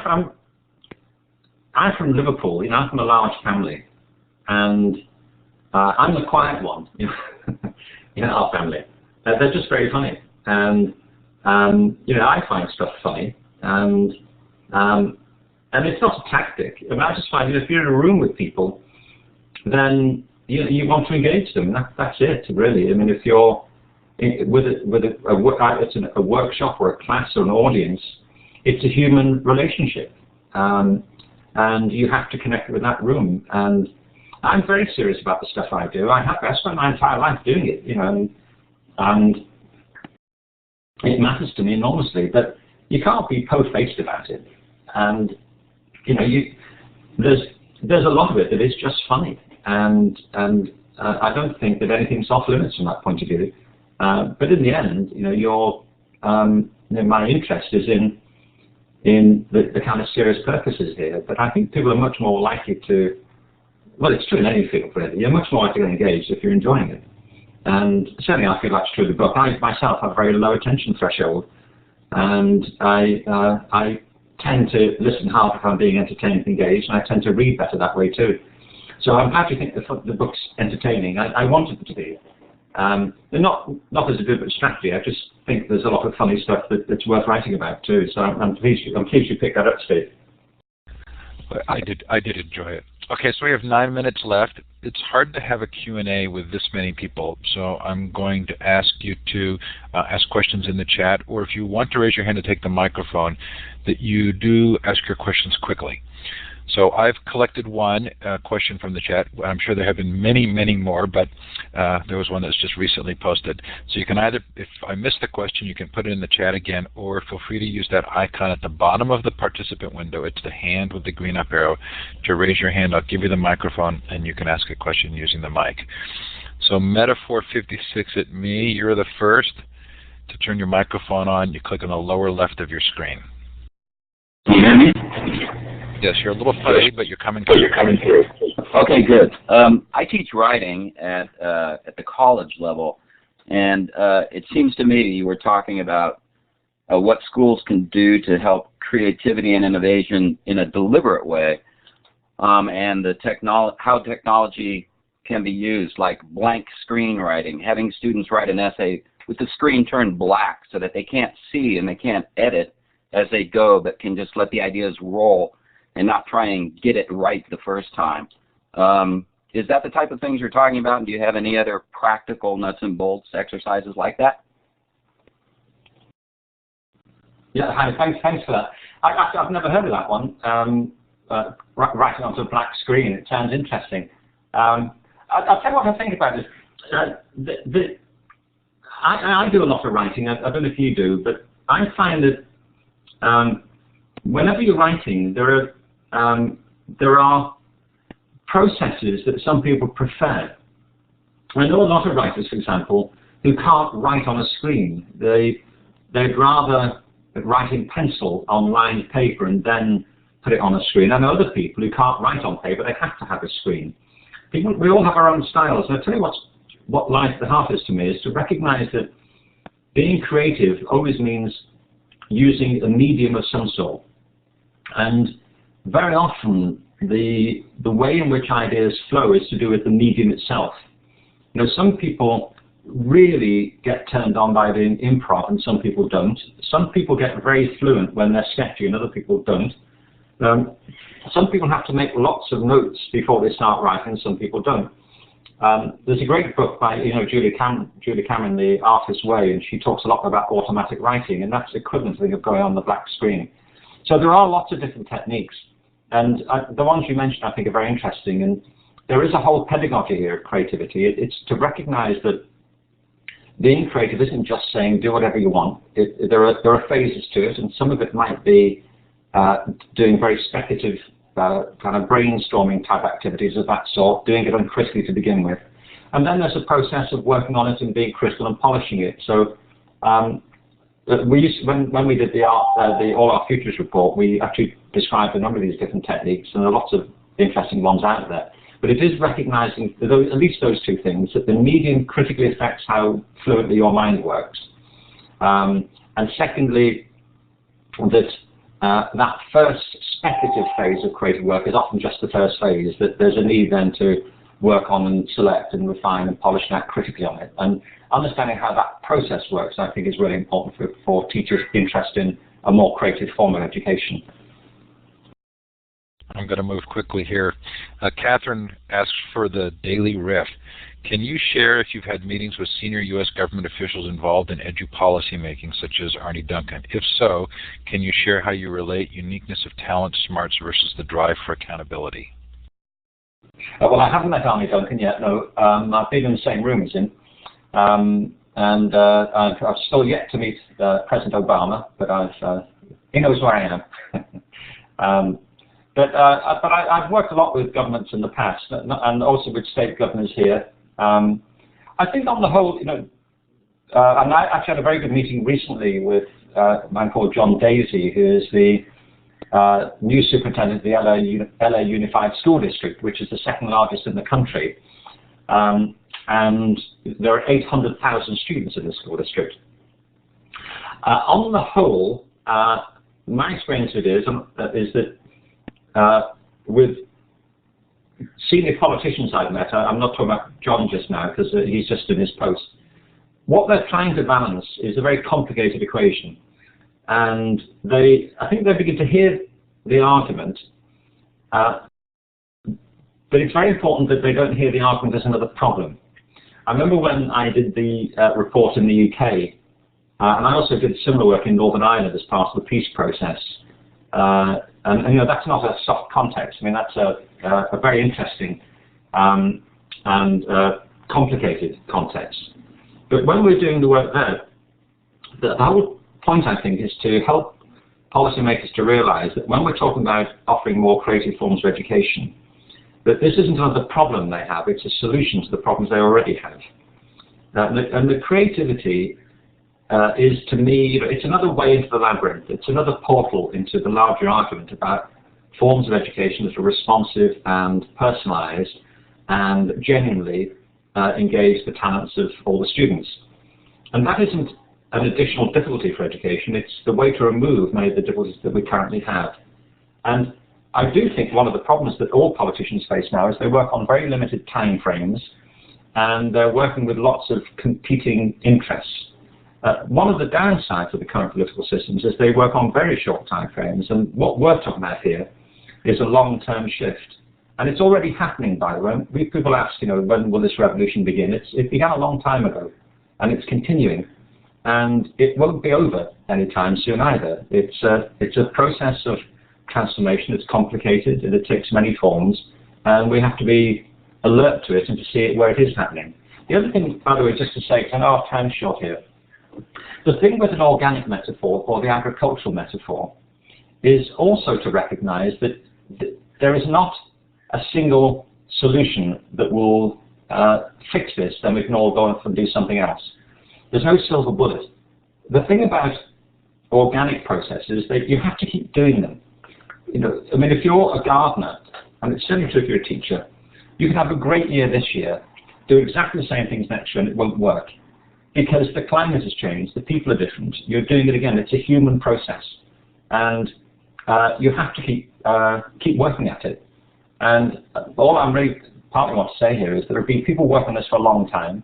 [SPEAKER 2] from Liverpool. I'm from a large family, and I'm the quiet one in our family. They're just very funny, and I find stuff funny, and it's not a tactic. I mean, I just find if you're in a room with people, then you want to engage them. That's it, really. I mean, if you're with a workshop or a class or an audience, it's a human relationship, and you have to connect with that room. And I'm very serious about the stuff I do. I spent my entire life doing it, and it matters to me enormously. But you can't be po-faced about it. And there's a lot of it that is just funny, and I don't think that anything's off limits from that point of view. But in the end, my interest is in the kind of serious purposes here. But I think people are much more likely to, well, it's true in any field, really. You're much more likely to engage if you're enjoying it. And certainly I feel that's true of the book. I myself have a very low attention threshold, and I tend to listen hard if I'm being entertained and engaged, and I tend to read better that way too. So I'm happy to think the book's entertaining. I wanted it to be. They're not as a deliberate strategy. I just think there's a lot of funny stuff that's worth writing about too. So I'm pleased you picked that up, Steve.
[SPEAKER 1] I did enjoy it. Okay, so we have 9 minutes left. It's hard to have a Q&A with this many people, so I'm going to ask you to ask questions in the chat, or if you want to raise your hand to take the microphone, that you do ask your questions quickly. So I've collected one question from the chat. I'm sure there have been many, many more, but there was one that's just recently posted. So you can either, if I missed the question, you can put it in the chat again, or feel free to use that icon at the bottom of the participant window. It's the hand with the green up arrow. To raise your hand, I'll give you the microphone, and you can ask a question using the mic. So Metaphor 56 at me, you're the first. To turn your microphone on, you click on the lower left of your screen.
[SPEAKER 3] Can you hear me?
[SPEAKER 1] Yes, you're a little fuzzy, but you're coming through.
[SPEAKER 3] Okay, good. I teach writing at the college level, and it seems to me you were talking about what schools can do to help creativity and innovation in a deliberate way, and how technology can be used, like blank screenwriting, having students write an essay with the screen turned black so that they can't see and they can't edit as they go, but can just let the ideas roll and not try and get it right the first time. Is that the type of things you're talking about, and do you have any other practical nuts and bolts exercises like that?
[SPEAKER 2] Yeah, thanks for that. I've never heard of that one, writing onto a black screen. It sounds interesting. I'll tell you what I think about it. I do a lot of writing. I don't know if you do, but I find that whenever you're writing, there are processes that some people prefer. I know a lot of writers, for example, who can't write on a screen. They'd rather write in pencil on lined paper and then put it on a screen. I know other people who can't write on paper, they have to have a screen. We all have our own styles, and I'll tell you what lies at the heart is to me is to recognize that being creative always means using a medium of some sort. And very often the way in which ideas flow is to do with the medium itself. You know, some people really get turned on by doing improv and some people don't. Some people get very fluent when they're sketchy and other people don't. Some people have to make lots of notes before they start writing, some people don't. There's a great book by Julia Cameron, The Artist's Way, and she talks a lot about automatic writing, and that's the equivalent thing of going on the black screen. So there are lots of different techniques, and the ones you mentioned I think are very interesting, and there is a whole pedagogy here of creativity. It's to recognize that being creative isn't just saying do whatever you want. There are phases to it, and some of it might be doing very speculative kind of brainstorming type activities of that sort, doing it uncritically to begin with. And then there's a process of working on it and being critical and polishing it. So when we did the All Our Futures report, we actually described a number of these different techniques, and there are lots of interesting ones out there. But it is recognizing at least those two things, that the medium critically affects how fluently your mind works. And secondly, that that first speculative phase of creative work is often just the first phase, that there's a need then to work on and select and refine and polish and act critically on it. And understanding how that process works, I think, is really important for teachers interested in a more creative form of education.
[SPEAKER 1] I'm going to move quickly here. Catherine asks for the Daily Riff. Can you share if you've had meetings with senior U.S. government officials involved in edu policy making, such as Arne Duncan? If so, can you share how you relate uniqueness of talent, smarts versus the drive for accountability?
[SPEAKER 2] Well, I haven't met Arne Duncan yet, no. I've been in the same room as him. I've still yet to meet President Obama, but he knows where I am. But I've worked a lot with governments in the past, and also with state governors here. I think on the whole, and I actually had a very good meeting recently with a man called John Daisy, who is the new superintendent of the LA Unified School District, which is the second largest in the country. And there are 800,000 students in the school district. On the whole, my experience of it is that with senior politicians I've met, I'm not talking about John just now because he's just in his post, what they're trying to balance is a very complicated equation. And I think they begin to hear the argument, but it's very important that they don't hear the argument as another problem. I remember when I did the report in the UK, and I also did similar work in Northern Ireland as part of the peace process. And that's not a soft context. I mean, that's a very interesting and complicated context. But when we're doing the work there, the whole point, I think, is to help policymakers to realize that when we're talking about offering more creative forms of education, that this isn't another problem they have, it's a solution to the problems they already have. And the creativity is, to me, it's another way into the labyrinth. It's another portal into the larger argument about forms of education that are responsive and personalized and genuinely engage the talents of all the students. And that isn't an additional difficulty for education. It's the way to remove many of the difficulties that we currently have. And I do think one of the problems that all politicians face now is they work on very limited time frames and they're working with lots of competing interests. One of the downsides of the current political systems is they work on very short time frames, and what we're talking about here is a long-term shift. And it's already happening, by the way. People ask, when will this revolution begin? It began a long time ago, and it's continuing. And it won't be over anytime soon either. It's a process of transformation. It's complicated, and it takes many forms, and we have to be alert to it and to see it where it is happening. The other thing, by the way, just to say, because I know our time's short here, the thing with an organic metaphor or the agricultural metaphor is also to recognize that there is not a single solution that will fix this, then we can all go off and do something else. There's no silver bullet. The thing about organic processes is that you have to keep doing them. You know, I mean, if you're a gardener, and it's certainly true if you're a teacher, you can have a great year this year, do exactly the same things next year, and it won't work. Because the climate has changed, the people are different, you're doing it again, it's a human process. And you have to keep working at it. And all I'm really partly want to say here is there have been people working on this for a long time.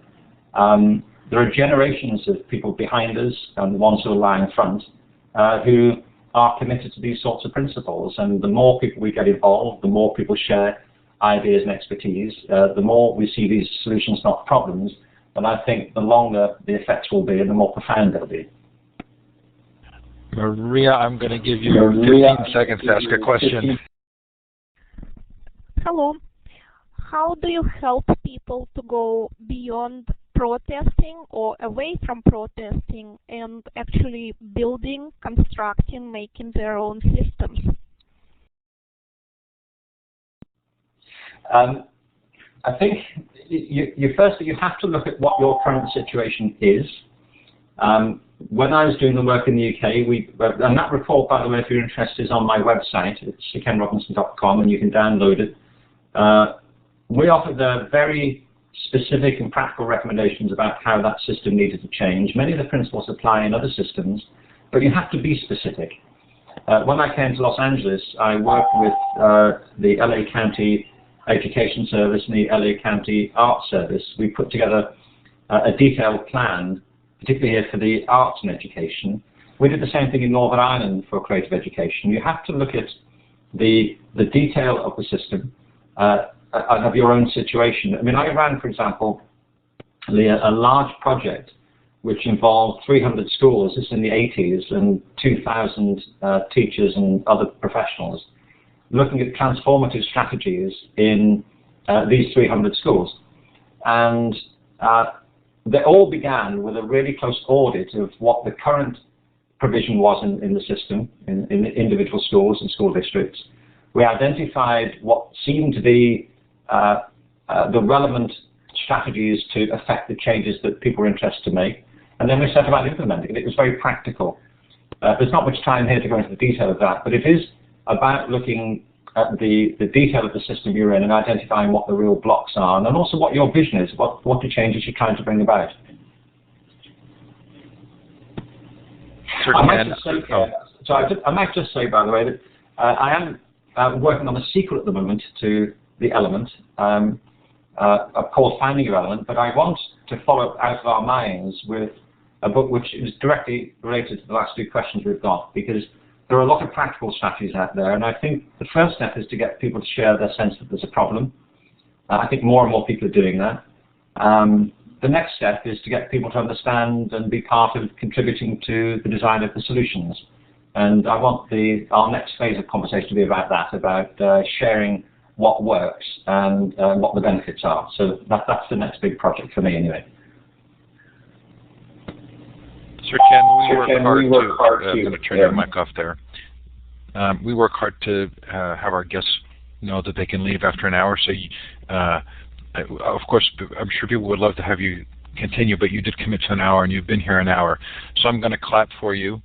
[SPEAKER 2] There are generations of people behind us and the ones who are lying front who are committed to these sorts of principles. And the more people we get involved, the more people share ideas and expertise, the more we see these solutions, not problems. And I think the longer the effects will be and the more profound they'll be.
[SPEAKER 1] Maria, I'm going to give you 15 seconds to ask a question.
[SPEAKER 4] Hello. How do you help people to go beyond protesting or away from protesting and actually building, constructing, making their own systems?
[SPEAKER 2] I think firstly you have to look at what your current situation is. When I was doing the work in the UK, and that report, by the way, if you're interested, is on my website. It's sirkenrobinson.com, and you can download it. We offered very specific and practical recommendations about how that system needed to change. Many of the principles apply in other systems, but you have to be specific. When I came to Los Angeles, I worked with the LA County Education Service and the LA County Art Service. We put together a detailed plan, particularly here for the arts and education. We did the same thing in Northern Ireland for creative education. You have to look at the detail of the system and of your own situation. I mean, I ran, for example, a large project which involved 300 schools, this is in the 80s, and 2,000 teachers and other professionals, looking at transformative strategies in these 300 schools. And they all began with a really close audit of what the current provision was in the system, in individual schools and school districts. We identified what seemed to be the relevant strategies to affect the changes that people were interested to make, and then we set about implementing it. It was very practical. There's not much time here to go into the detail of that, but it is about looking at the detail of the system you're in and identifying what the real blocks are, and then also what your vision is, what the changes you're trying to bring about. I might just say, by the way, that I am working on a sequel at the moment to The Element, called Finding Your Element, but I want to follow Out of Our Minds with a book which is directly related to the last two questions we've got, because there are a lot of practical strategies out there, and I think the first step is to get people to share their sense that there's a problem. I think more and more people are doing that. The next step is to get people to understand and be part of contributing to the design of the solutions. And I want our next phase of conversation to be about that, about sharing what works and what the benefits are. So that's the next big project for me anyway.
[SPEAKER 1] Sir Ken, we work hard to I'm going to turn your mic off there. We work hard to have our guests know that they can leave after an hour. So, of course, I'm sure people would love to have you continue, but you did commit to an hour, and you've been here an hour. So I'm going to clap for you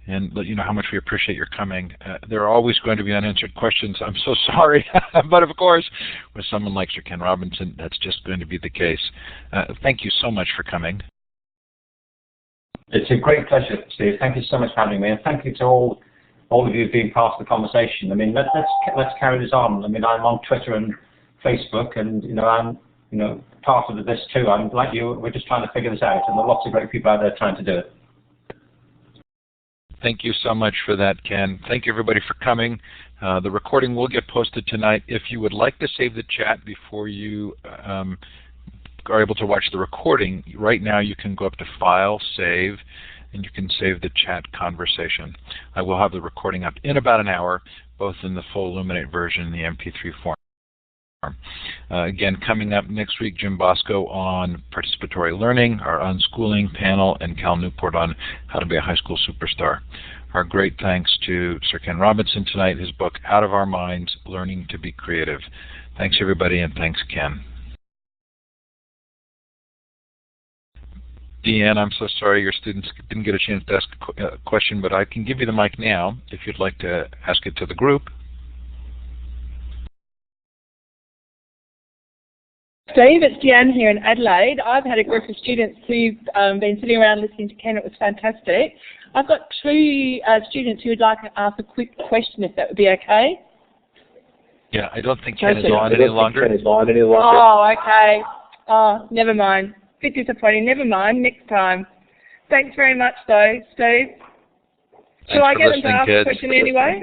[SPEAKER 1] and let you know how much we appreciate your coming. There are always going to be unanswered questions. I'm so sorry. But, of course, with someone like Sir Ken Robinson, that's just going to be the case. Thank you so much for coming.
[SPEAKER 2] It's a great pleasure, Steve. Thank you so much for having me, and thank you to all of you being part of the conversation. I mean, let's carry this on. I mean, I'm on Twitter and Facebook, and I'm part of this too. I'm like you. We're just trying to figure this out, and there are lots of great people out there trying to do it.
[SPEAKER 1] Thank you so much for that, Ken. Thank you, everybody, for coming. The recording will get posted tonight. If you would like to save the chat before you are able to watch the recording, right now you can go up to File, Save, and you can save the chat conversation. I will have the recording up in about an hour, both in the full Illuminate version and the MP3 form. Again, coming up next week, Jim Bosco on participatory learning, our unschooling panel, and Cal Newport on how to be a high school superstar. Our great thanks to Sir Ken Robinson tonight, his book, Out of Our Minds, Learning to be Creative. Thanks, everybody, and thanks, Ken. Deanne, I'm so sorry your students didn't get a chance to ask a question, but I can give you the mic now if you'd like to ask it to the group.
[SPEAKER 5] Steve, it's Deanne here in Adelaide. I've had a group of students who've been sitting around listening to Ken. It was fantastic. I've got two students who would like to ask a quick question, if that would be okay.
[SPEAKER 1] Yeah, I don't think Ken is on any longer.
[SPEAKER 5] Oh, okay. Oh, never mind. Bit disappointing. Never mind. Next time. Thanks very much, though, Steve. Shall I get them to ask a question anyway?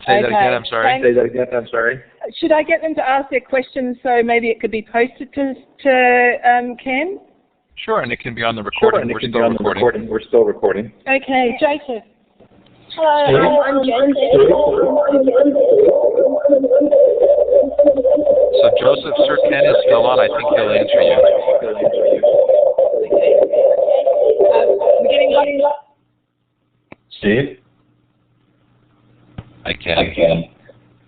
[SPEAKER 1] Say that again, I'm sorry.
[SPEAKER 5] Say that again, I'm sorry. Should I get them to ask their questions so maybe it could be posted to Ken?
[SPEAKER 1] Sure, and it can be on the recording. We're still recording.
[SPEAKER 5] Okay, Joseph.
[SPEAKER 6] Hello, I'm Joseph.
[SPEAKER 1] So Joseph, Sir Ken is still on. I think he'll answer you.
[SPEAKER 5] We're getting
[SPEAKER 2] Steve?
[SPEAKER 1] I can.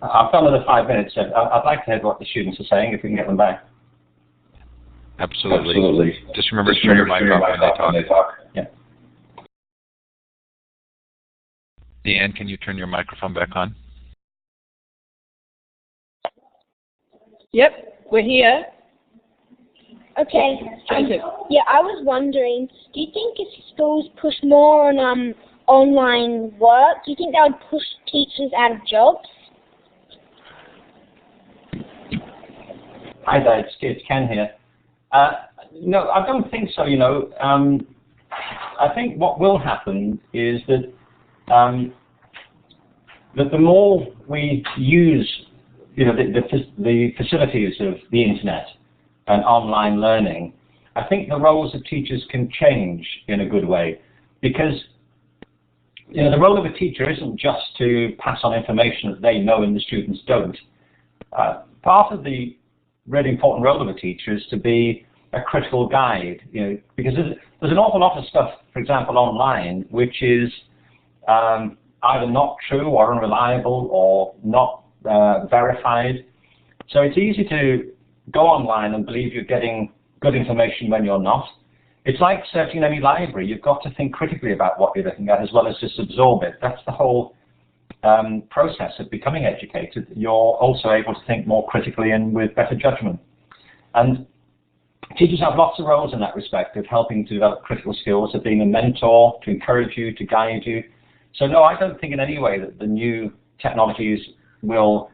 [SPEAKER 2] I've got another 5 minutes. I'd like to hear what the students are saying, if we can get them back.
[SPEAKER 1] Absolutely. Just remember to turn your mic off when they talk.
[SPEAKER 2] Yeah.
[SPEAKER 1] Deanne, can you turn your microphone back on?
[SPEAKER 5] Yep, we're here.
[SPEAKER 6] Okay.
[SPEAKER 5] Joseph.
[SPEAKER 6] Yeah, I was wondering, do you think if schools push more on online work, do you think that would push teachers out of jobs?
[SPEAKER 2] Hi there, it's Ken here. No, I don't think so, I think what will happen is that the more we use the facilities of the internet and online learning, I think the roles of teachers can change in a good way, because the role of a teacher isn't just to pass on information that they know and the students don't. Part of the really important role of a teacher is to be a critical guide, because there's an awful lot of stuff, for example, online, which is either not true or unreliable or not verified. So it's easy to go online and believe you're getting good information when you're not. It's like searching any library. You've got to think critically about what you're looking at as well as just absorb it. That's the whole process of becoming educated. You're also able to think more critically and with better judgment. And teachers have lots of roles in that respect, of helping to develop critical skills, of being a mentor, to encourage you, to guide you. So no, I don't think in any way that the new technologies will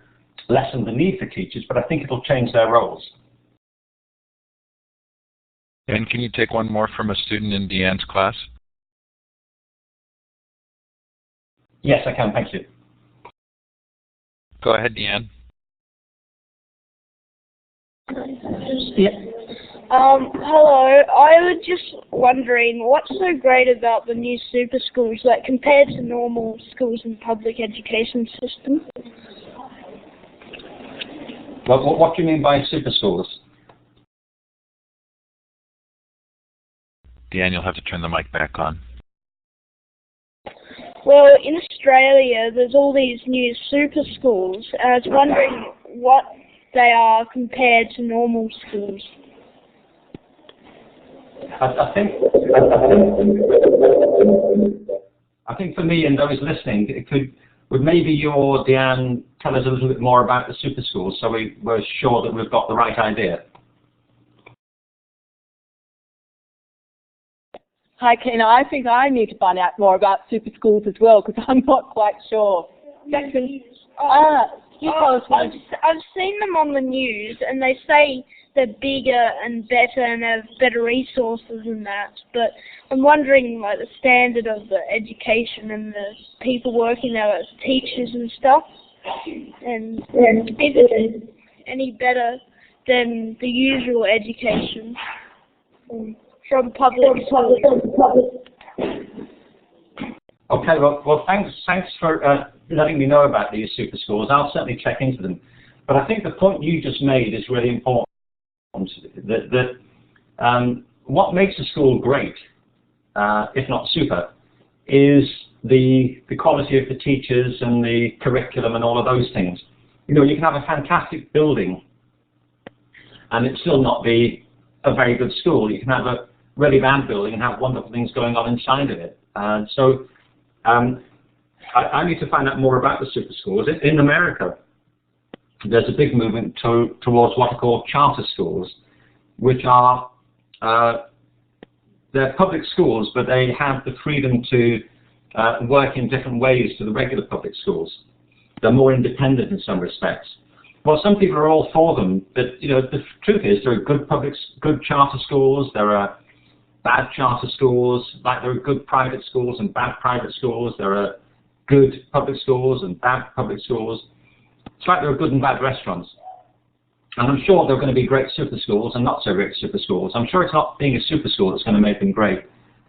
[SPEAKER 2] lessen the need for teachers, but I think it'll change their roles.
[SPEAKER 1] And can you take one more from a student in Deanne's class?
[SPEAKER 2] Yes, I can, thank you.
[SPEAKER 1] Go ahead, Deanne.
[SPEAKER 5] Yep.
[SPEAKER 6] Hello, I was just wondering, what's so great about the new super schools, like compared to normal schools in the public education system?
[SPEAKER 2] Well, what do you mean by super schools?
[SPEAKER 1] Deanne, you'll have to turn the mic back on.
[SPEAKER 6] Well, in Australia, there's all these new super schools. I was wondering what they are compared to normal schools.
[SPEAKER 2] I think for me and those listening, would maybe your Deanne tell us a little bit more about the super schools, so we're sure that we've got the right idea.
[SPEAKER 5] Hi, Ken. I think I need to find out more about super schools as well, because I'm not quite sure. Jackson.
[SPEAKER 6] I've seen them on the news, and they say they're bigger and better and have better resources and that. But I'm wondering, like, the standard of the education and the people working there as teachers and stuff. And is it any better than the usual education from public schools?
[SPEAKER 2] Okay, well, thanks for letting me know about these super schools. I'll certainly check into them. But I think the point you just made is really important. What makes a school great, if not super, is the quality of the teachers and the curriculum and all of those things. You can have a fantastic building and it still not be a very good school. You can have a really bad building and have wonderful things going on inside of it. And so I need to find out more about the super schools. In America, there's a big movement towards what are called charter schools, which are they're public schools, but they have the freedom to work in different ways to the regular public schools. They're more independent in some respects. Well, some people are all for them, but the truth is there are good charter schools. There are bad charter schools. Like there are good private schools and bad private schools. There are good public schools and bad public schools. It's like there are good and bad restaurants. And I'm sure there are going to be great super schools and not so great super schools. I'm sure it's not being a super school that's going to make them great.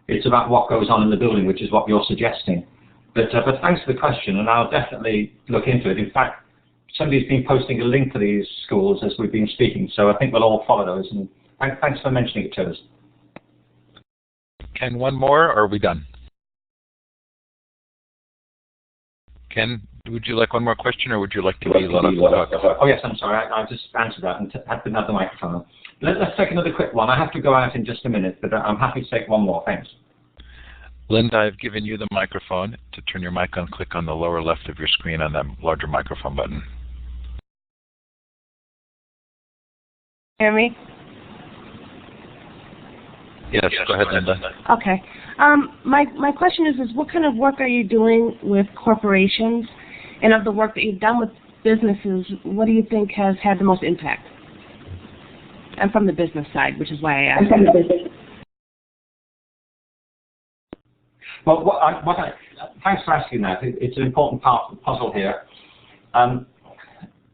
[SPEAKER 2] It's about what goes on in the building, which is what you're suggesting. But thanks for the question, and I'll definitely look into it. In fact, somebody's been posting a link to these schools as we've been speaking, so I think we'll all follow those. And thanks for mentioning it to us.
[SPEAKER 1] Ken, one more, or are we done? Ken, would you like one more question, or would you like to be let off the hook?
[SPEAKER 2] Oh, yes, I'm sorry. I just answered that and didn't have the microphone on. Let's take another quick one. I have to go out in just a minute, but I'm happy to take one more. Thanks.
[SPEAKER 1] Linda, I've given you the microphone. To turn your mic on, click on the lower left of your screen on that larger microphone button.
[SPEAKER 7] Hear me?
[SPEAKER 1] Yes, go ahead, Linda.
[SPEAKER 7] Okay. My question is what kind of work are you doing with corporations? And of the work that you've done with businesses, what do you think has had the most impact? I'm from the business side, which is why I asked.
[SPEAKER 2] Well, thanks for asking that. It's an important part of the puzzle here.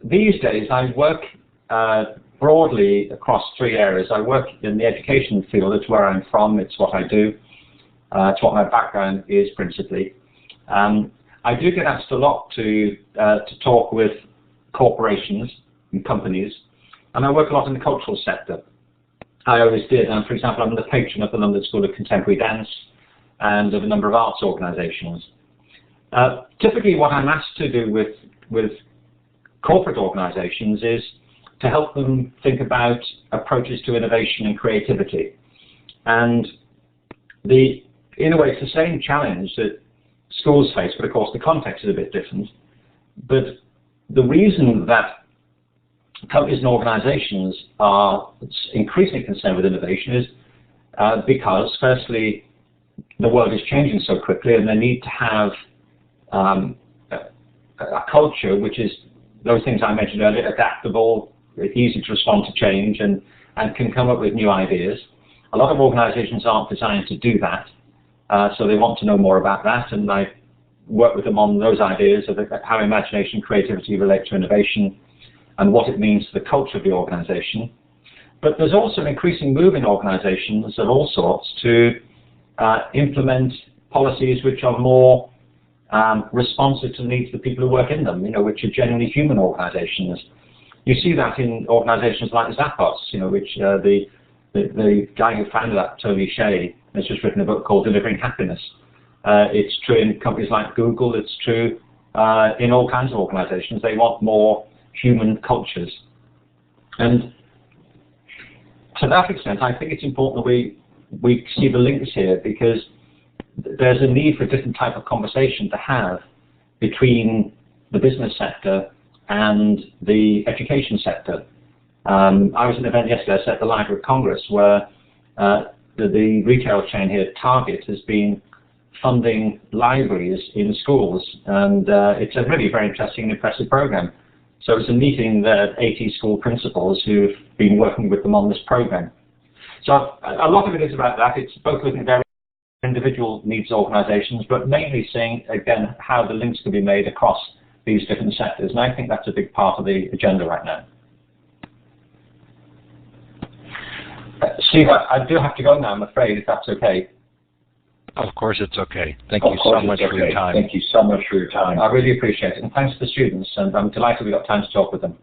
[SPEAKER 2] These days, I work broadly across three areas. I work in the education field. It's where I'm from. It's what I do. It's what my background is principally. I do get asked a lot to talk with corporations and companies, and I work a lot in the cultural sector. I always did. And for example, I'm the patron of the London School of Contemporary Dance and of a number of arts organisations. Typically, what I'm asked to do with corporate organisations is to help them think about approaches to innovation and creativity. And in a way, it's the same challenge that schools face, but of course the context is a bit different. But the reason that companies and organisations are increasingly concerned with innovation is because, firstly, the world is changing so quickly, and they need to have a culture which is those things I mentioned earlier: adaptable, easy to respond to change, and can come up with new ideas. A lot of organisations aren't designed to do that, so they want to know more about that, and I work with them on those ideas of how imagination and creativity relate to innovation and what it means to the culture of the organisation. But there's also an increasing move in organisations of all sorts to implement policies which are more responsive to the needs of the people who work in them, which are generally human organisations. You see that in organisations like Zappos, which the guy who founded that, Tony Hsieh, has just written a book called Delivering Happiness. It's true in companies like Google. It's true in all kinds of organisations. They want more human cultures. And to that extent, I think it's important that we see the links here, because there's a need for a different type of conversation to have between the business sector and the education sector. I was at an event yesterday at the Library of Congress where the retail chain here, Target, has been funding libraries in schools, and it's a really very interesting and impressive program. So it's a meeting there, 80 school principals who've been working with them on this program. So a lot of it is about that. It's both looking at their individual needs organisations, but mainly seeing, again, how the links can be made across these different sectors. And I think that's a big part of the agenda right now. Steve, I do have to go now, I'm afraid, if that's okay.
[SPEAKER 1] Of course it's okay. Thank you so much for your time.
[SPEAKER 2] Thank you so much for your time. I really appreciate it. And thanks to the students, and I'm delighted we got time to talk with them.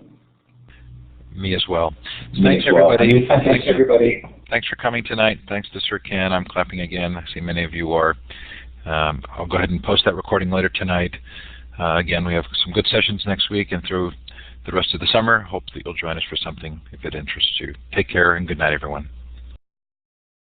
[SPEAKER 1] Me as well. Thanks, everybody.
[SPEAKER 2] Thanks, everybody.
[SPEAKER 1] Thanks for coming tonight. Thanks to Sir Ken. I'm clapping again. I see many of you are. I'll go ahead and post that recording later tonight. Again, we have some good sessions next week, and through the rest of the summer. Hope that you'll join us for something if it interests you. Take care and good night, everyone.